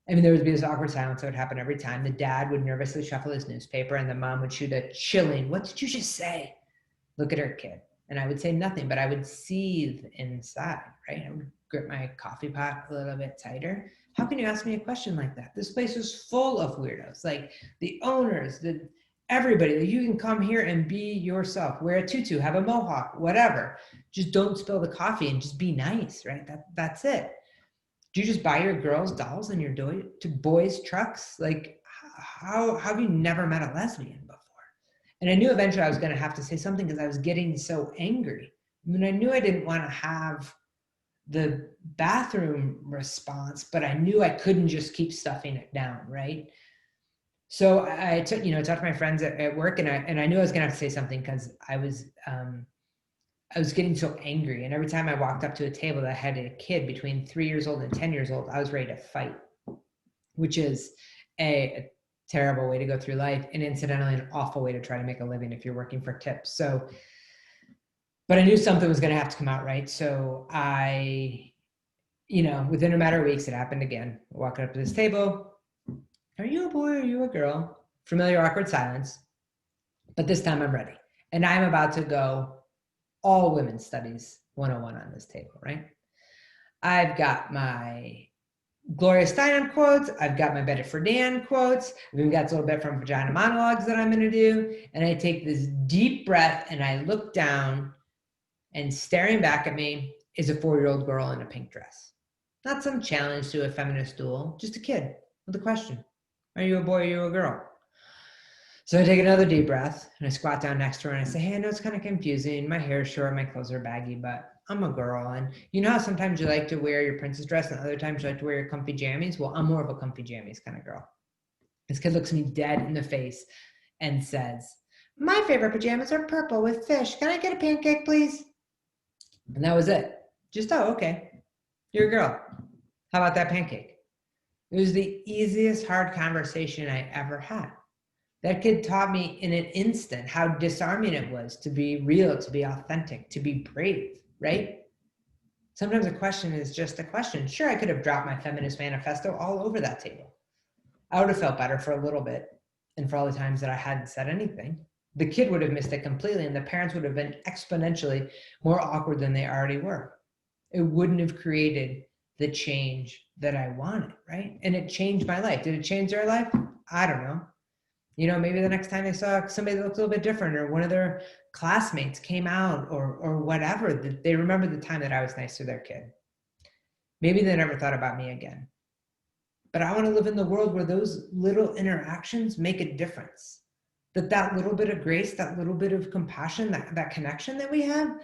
I mean, there would be this awkward silence that would happen every time. The dad would nervously shuffle his newspaper and the mom would shoot a chilling, what did you just say? Look at her kid. And I would say nothing, but I would seethe inside, right? I would grip my coffee pot a little bit tighter How can you ask me a question like that? This place is full of weirdos, like the owners, everybody. You can come here and be yourself. Wear a tutu, have a mohawk, whatever. Just don't spill the coffee and just be nice, right? That's it. Do you just buy your girls dolls and your boys trucks? Like, how have you never met a lesbian before? And I knew eventually I was going to have to say something because I was getting so angry. I mean, I knew I didn't want to have the bathroom response, but I knew I couldn't just keep stuffing it down, right? So I took, talked to my friends at work, and I knew I was going to have to say something because I was getting so angry. And every time I walked up to a table that had a kid between 3 years old and 10 years old, I was ready to fight, which is a terrible way to go through life, and incidentally, an awful way to try to make a living if you're working for tips. So, but I knew something was going to have to come out, right? So I, within a matter of weeks, it happened again. Walking up to this table, are you a boy or are you a girl? Familiar awkward silence. But this time I'm ready. And I'm about to go all women's studies 101 on this table, right? I've got my Gloria Steinem quotes. I've got my Betty Friedan quotes. I've even got a little bit from Vagina Monologues that I'm going to do. And I take this deep breath and I look down, and staring back at me is a 4-year-old girl in a pink dress. Not some challenge to a feminist duel, just a kid with a question. Are you a boy or are you a girl? So I take another deep breath and I squat down next to her and I say, hey, I know it's kind of confusing. My hair's short, my clothes are baggy, but I'm a girl. And you know how sometimes you like to wear your princess dress and other times you like to wear your comfy jammies? Well, I'm more of a comfy jammies kind of girl. This kid looks me dead in the face and says, my favorite pajamas are purple with fish. Can I get a pancake, please? And that was it. Just, oh, okay. You're a girl. How about that pancake? It was the easiest hard conversation I ever had. That kid taught me in an instant how disarming it was to be real, to be authentic, to be brave, right? Sometimes a question is just a question. Sure, I could have dropped my feminist manifesto all over that table. I would have felt better for a little bit, and for all the times that I hadn't said anything. The kid would have missed it completely, and the parents would have been exponentially more awkward than they already were. It wouldn't have created the change that I wanted, right? And it changed my life. Did it change their life? I don't know. Maybe the next time they saw somebody that looked a little bit different, or one of their classmates came out, or whatever, that they remembered the time that I was nice to their kid. Maybe they never thought about me again. But I want to live in the world where those little interactions make a difference. That little bit of grace, that little bit of compassion, that connection that we have,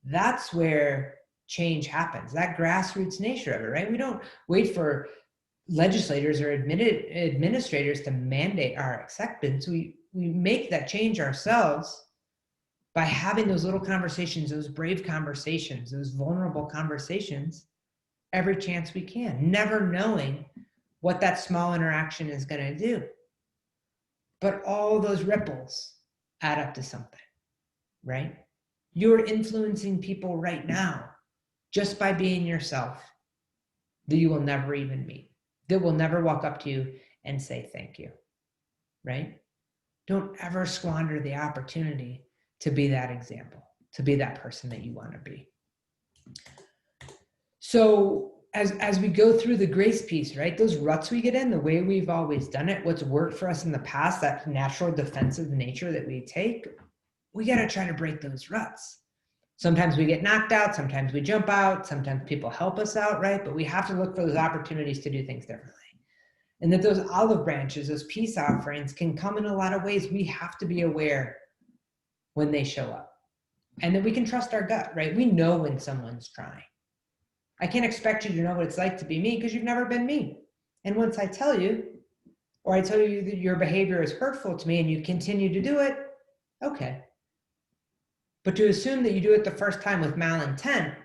that's where change happens. That grassroots nature of it, right? We don't wait for legislators or administrators to mandate our acceptance. We make that change ourselves by having those little conversations, those brave conversations, those vulnerable conversations every chance we can, never knowing what that small interaction is going to do. But all those ripples add up to something, right? You're influencing people right now just by being yourself that you will never even meet, that will never walk up to you and say thank you, right? Don't ever squander the opportunity to be that example, to be that person that you want to be. So as we go through the grace piece, right, those ruts we get in, the way we've always done it, what's worked for us in the past, that natural defensive nature that we take, we got to try to break those ruts. Sometimes we get knocked out, sometimes we jump out, sometimes people help us out, right? But we have to look for those opportunities to do things differently. And that those olive branches, those peace offerings can come in a lot of ways. We have to be aware when they show up. And that we can trust our gut, right? We know when someone's trying. I can't expect you to know what it's like to be me because you've never been me. And once I tell you, or I tell you that your behavior is hurtful to me and you continue to do it, okay. But to assume that you do it the first time with malintent,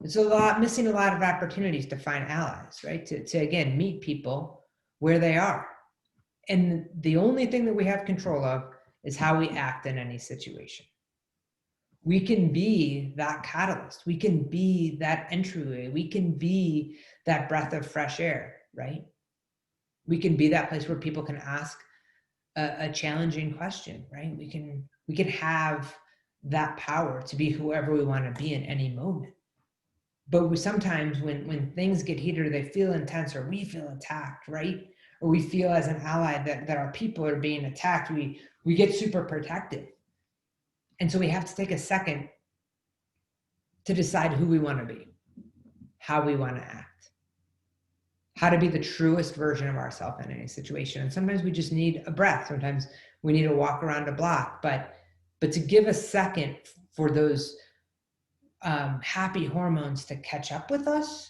it's missing a lot of opportunities to find allies, right? To again, meet people where they are. And the only thing that we have control of is how we act in any situation. We can be that catalyst. We can be that entryway. We can be that breath of fresh air, right? We can be that place where people can ask a challenging question, right? We can have that power to be whoever we want to be in any moment. But sometimes when things get heated or they feel intense or we feel attacked, right? Or we feel as an ally that our people are being attacked, we get super protective. And so we have to take a second to decide who we want to be, how we want to act, how to be the truest version of ourselves in any situation. And sometimes we just need a breath. Sometimes we need to walk around a block, but to give a second for those happy hormones to catch up with us,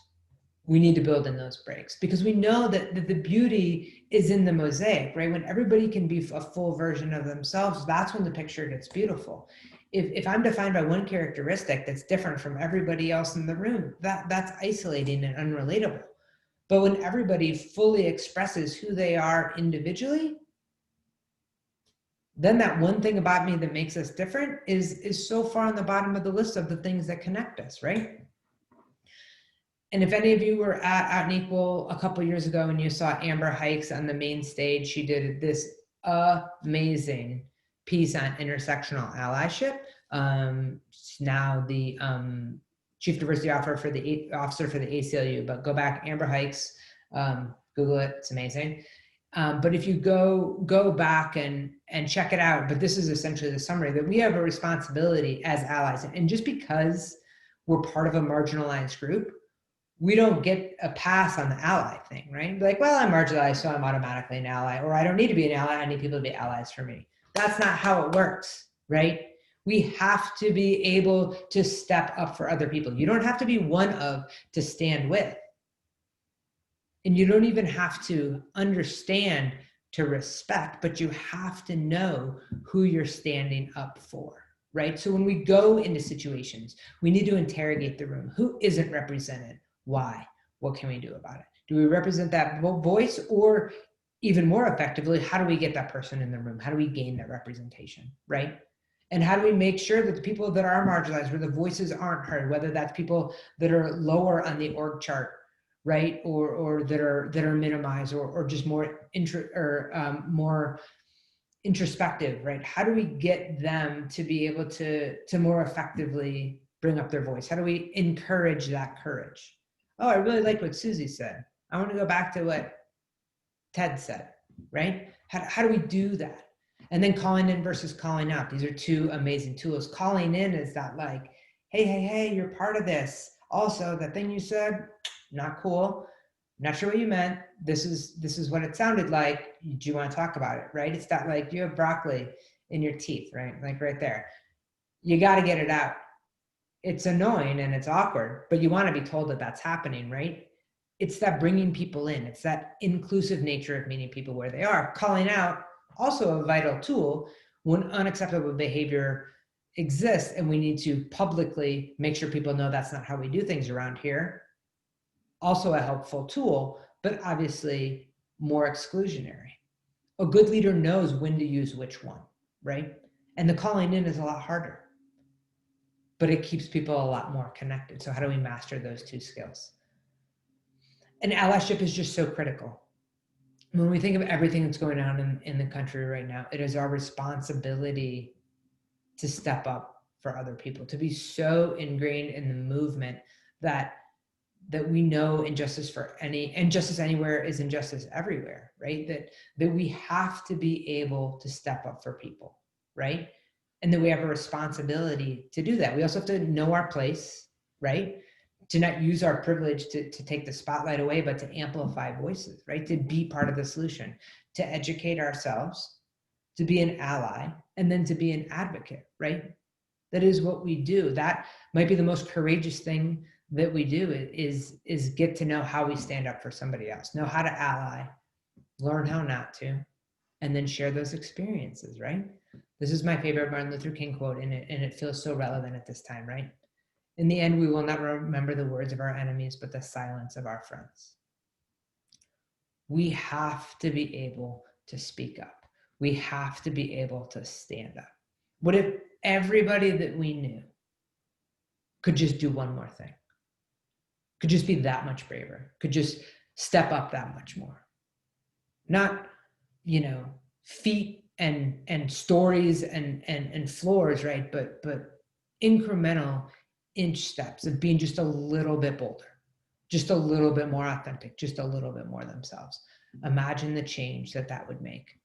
we need to build in those breaks, because we know that the beauty is in the mosaic, right? When everybody can be a full version of themselves, that's when the picture gets beautiful. If I'm defined by one characteristic that's different from everybody else in the room, that's isolating and unrelatable. But when everybody fully expresses who they are individually, then that one thing about me that makes us different is so far on the bottom of the list of the things that connect us, right? And if any of you were at an Equal a couple years ago and you saw Amber Hikes on the main stage, she did this amazing piece on intersectional allyship. She's now the Chief Diversity Officer for the ACLU, but go back, Amber Hikes, Google it, it's amazing. But if you go back and check it out, but this is essentially the summary, that we have a responsibility as allies. And just because we're part of a marginalized group, we don't get a pass on the ally thing, right? Like, well, I'm marginalized, so I'm automatically an ally, or I don't need to be an ally, I need people to be allies for me. That's not how it works, right? We have to be able to step up for other people. You don't have to be one of to stand with. And you don't even have to understand to respect, but you have to know who you're standing up for, right? So when we go into situations, we need to interrogate the room. Who isn't represented? Why? What can we do about it? Do we represent that voice, or even more effectively, how do we get that person in the room? How do we gain that representation, right? And how do we make sure that the people that are marginalized, where the voices aren't heard, whether that's people that are lower on the org chart, right, or that are minimized, or just more more introspective, right? How do we get them to be able to more effectively bring up their voice? How do we encourage that courage? Oh, I really like what Susie said. I want to go back to what Ted said, right? How do we do that? And then calling in versus calling out. These are two amazing tools. Calling in is that, like, hey, you're part of this. Also, the thing you said, not cool. Not sure what you meant. This is what it sounded like. Do you want to talk about it, right? It's that, like, you have broccoli in your teeth, right? Like right there. You got to get it out. It's annoying and it's awkward, but you want to be told that that's happening, right? It's that bringing people in. It's that inclusive nature of meeting people where they are. Calling out, also a vital tool when unacceptable behavior exists, and we need to publicly make sure people know that's not how we do things around here. Also a helpful tool, but obviously more exclusionary. A good leader knows when to use which one, right? And the calling in is a lot harder, but it keeps people a lot more connected. So how do we master those two skills? And allyship is just so critical. When we think of everything that's going on in the country right now, it is our responsibility to step up for other people, to be so ingrained in the movement that we know injustice anywhere is injustice everywhere, right? That we have to be able to step up for people, right? And that we have a responsibility to do that. We also have to know our place, right? To not use our privilege to take the spotlight away, but to amplify voices, right? To be part of the solution, to educate ourselves, to be an ally, and then to be an advocate, right? That is what we do. That might be the most courageous thing that we do, is get to know how we stand up for somebody else, know how to ally, learn how not to, and then share those experiences, right? This is my favorite Martin Luther King quote, and it feels so relevant at this time, right? In the end, we will not remember the words of our enemies, but the silence of our friends. We have to be able to speak up. We have to be able to stand up. What if everybody that we knew could just do one more thing? Could just be that much braver, could just step up that much more. Not, feet and stories and floors, right? But incremental inch steps of being just a little bit bolder, just a little bit more authentic, just a little bit more themselves. Imagine the change that that would make.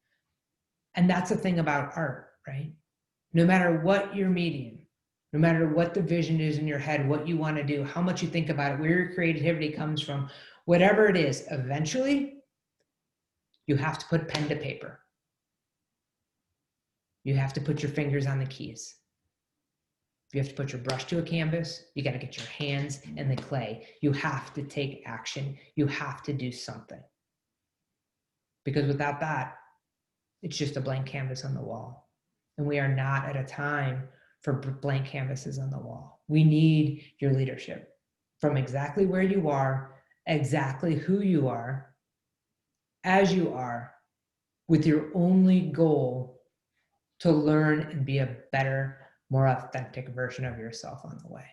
And that's the thing about art, right? No matter what your medium, no matter what the vision is in your head, what you want to do, how much you think about it, where your creativity comes from, whatever it is, eventually you have to put pen to paper. You have to put your fingers on the keys. You have to put your brush to a canvas. You got to get your hands in the clay. You have to take action. You have to do something. Because without that, it's just a blank canvas on the wall. And we are not at a time for blank canvases on the wall. We need your leadership from exactly where you are, exactly who you are, as you are, with your only goal to learn and be a better, more authentic version of yourself on the way.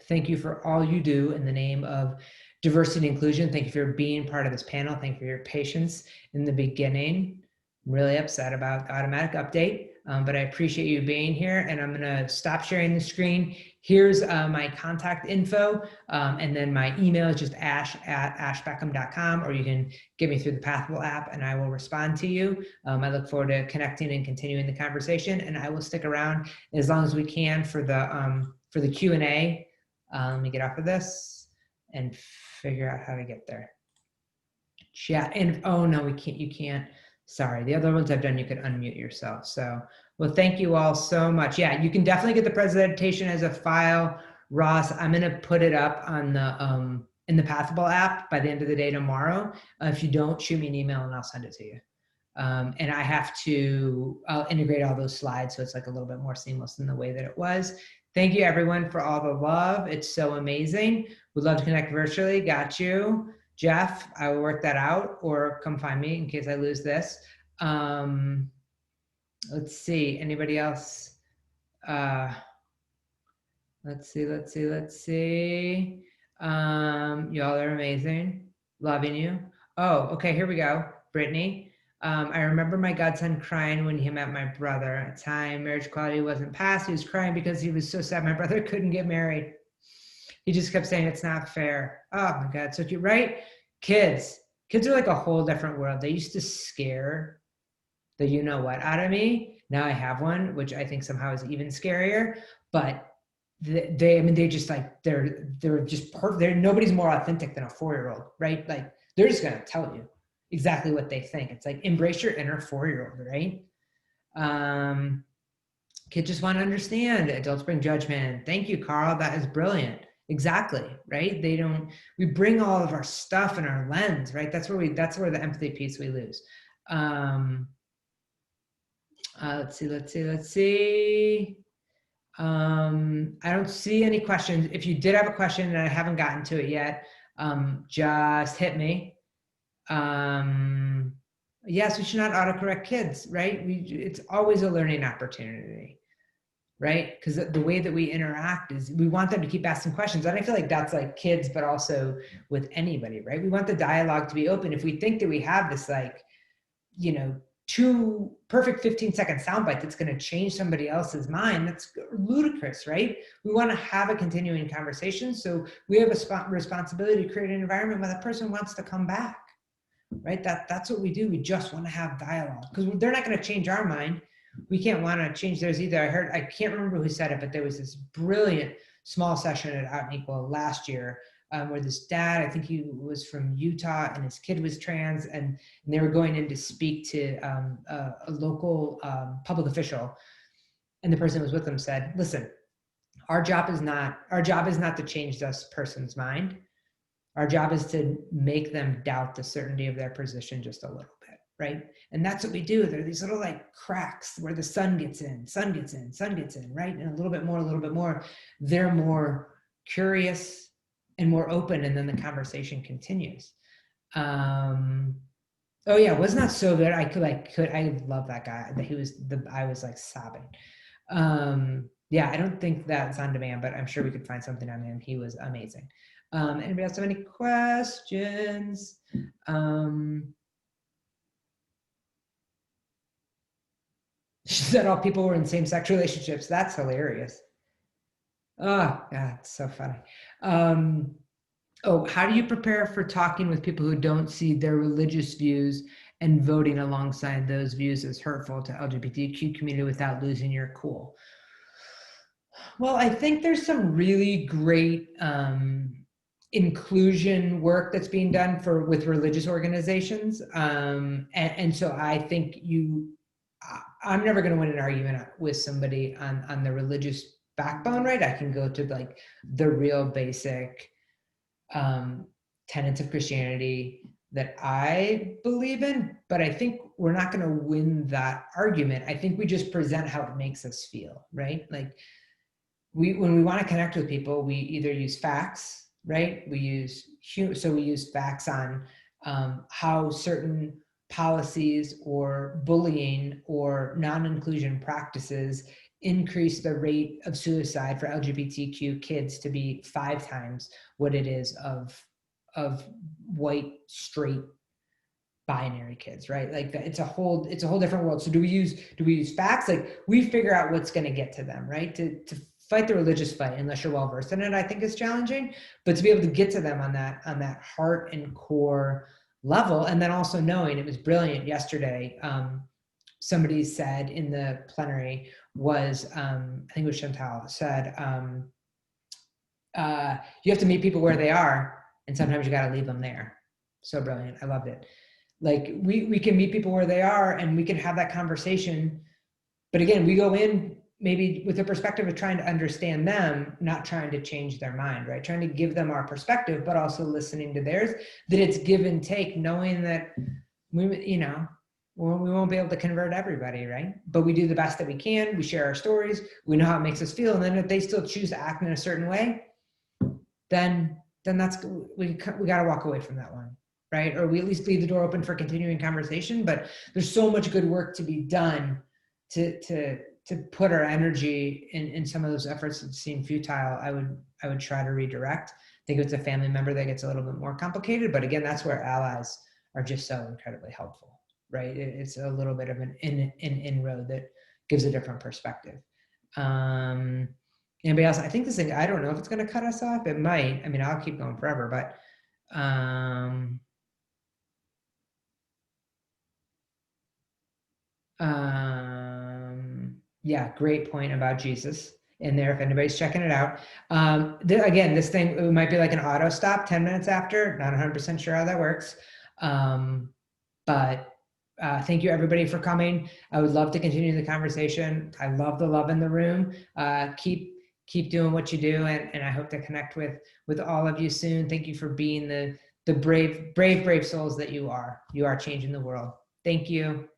Thank you for all you do in the name of diversity and inclusion. Thank you for being part of this panel. Thank you for your patience in the beginning. I'm really upset about the automatic update, but I appreciate you being here, and I'm gonna stop sharing the screen. Here's my contact info, and then my email is just ash@ashbeckham.com, or you can get me through the Pathable app and I will respond to you. I look forward to connecting and continuing the conversation, and I will stick around as long as we can for the Q&A. Let me get off of this and figure out how to get there. Chat, and oh no, we can't, you can't. Sorry, the other ones I've done, you could unmute yourself. So, well, thank you all so much. Yeah, you can definitely get the presentation as a file. Ross, I'm gonna put it up on the in the Pathable app by the end of the day tomorrow. If you don't, shoot me an email and I'll send it to you. And I'll integrate all those slides so it's like a little bit more seamless in the way that it was. Thank you everyone for all the love. It's so amazing. We'd love to connect virtually. Got you. Jeff, I will work that out, or come find me in case I lose this. Let's see, anybody else? Let's see. Y'all are amazing. Loving you. Oh, okay, here we go. Brittany. I remember my godson crying when he met my brother. At the time marriage equality wasn't passed. He was crying because he was so sad my brother couldn't get married. He just kept saying it's not fair. Oh my God, so cute, right? Kids are like a whole different world. They used to scare the you know what out of me. Now I have one, which I think somehow is even scarier. But they just like they're just perfect. Nobody's more authentic than a 4-year-old, right? Like they're just gonna tell you exactly what they think. It's like embrace your inner 4-year-old, right? Kids just want to understand. Adults bring judgment. Thank you, Carl. That is brilliant. Exactly, right? We bring all of our stuff in our lens, right? That's where the empathy piece we lose. Let's see. I don't see any questions. If you did have a question and I haven't gotten to it yet, just hit me. Yes, we should not autocorrect kids, right? It's always a learning opportunity, right? Because the way that we interact is we want them to keep asking questions. And I feel like that's like kids, but also with anybody, right? We want the dialogue to be open. If we think that we have this like, you know, 2 perfect 15-second soundbite that's going to change somebody else's mind, that's ludicrous, right? We want to have a continuing conversation. So we have a responsibility to create an environment where that person wants to come back, right? That's what we do. We just want to have dialogue because they're not going to change our mind. We can't want to change theirs either. I can't remember who said it, but there was this brilliant small session at Out and Equal last year where this dad, I think he was from Utah, and his kid was trans, and they were going in to speak to a local public official, and the person who was with them said, "Listen, our job is not to change this person's mind. Our job is to make them doubt the certainty of their position just a little bit, right?" And that's what we do. There are these little like cracks where the sun gets in, right? And a little bit more. They're more curious and more open, and then the conversation continues. Oh yeah, wasn't that so good? I love that guy. I was like sobbing. Yeah, I don't think that's on demand, but I'm sure we could find something on him. He was amazing. Anybody else have any questions? She said all people were in same-sex relationships. That's hilarious. Oh, yeah, it's so funny. Oh, how do you prepare for talking with people who don't see their religious views and voting alongside those views as hurtful to LGBTQ community without losing your cool? Well, I think there's some really great inclusion work that's being done with religious organizations, and so I think I'm never going to win an argument with somebody on the religious backbone, right? I can go to like the real basic tenets of Christianity that I believe in, but I think we're not going to win that argument. I think we just present how it makes us feel, right? Like when we want to connect with people, we either use facts, right? We use facts on how certain policies or bullying or non-inclusion practices increase the rate of suicide for LGBTQ kids to be 5 times what it is of white straight binary kids, right? Like that, it's a whole different world. So do we use facts? Like we figure out what's going to get to them, right? To fight the religious fight, unless you're well versed in it, I think is challenging. But to be able to get to them on that heart and core level, and then also knowing, it was brilliant yesterday. Somebody said in the plenary was, I think it was Chantal, said, you have to meet people where they are, and sometimes you got to leave them there. So brilliant. I loved it. Like we can meet people where they are and we can have that conversation. But again, we go in maybe with the perspective of trying to understand them, not trying to change their mind, right? Trying to give them our perspective, but also listening to theirs, that it's give and take, knowing that we won't be able to convert everybody, right? But we do the best that we can. We share our stories. We know how it makes us feel. And then if they still choose to act in a certain way, then that's, we got to walk away from that one, right? Or we at least leave the door open for continuing conversation. But there's so much good work to be done to put our energy in some of those efforts that seem futile. I would try to redirect. I think if it's a family member that gets a little bit more complicated, but again, that's where allies are just so incredibly helpful, right? It's a little bit of an inroad that gives a different perspective. Anybody else? I think this thing, I don't know if it's going to cut us off. It might. I mean, I'll keep going forever, but yeah, great point about Jesus in there if anybody's checking it out. Again, this thing, it might be like an auto stop 10 minutes after. Not 100% sure how that works. But thank you everybody for coming. I would love to continue the conversation. I love the love in the room. Keep doing what you do, and I hope to connect with all of you soon. Thank you for being the brave souls that you are. You are changing the world. Thank you.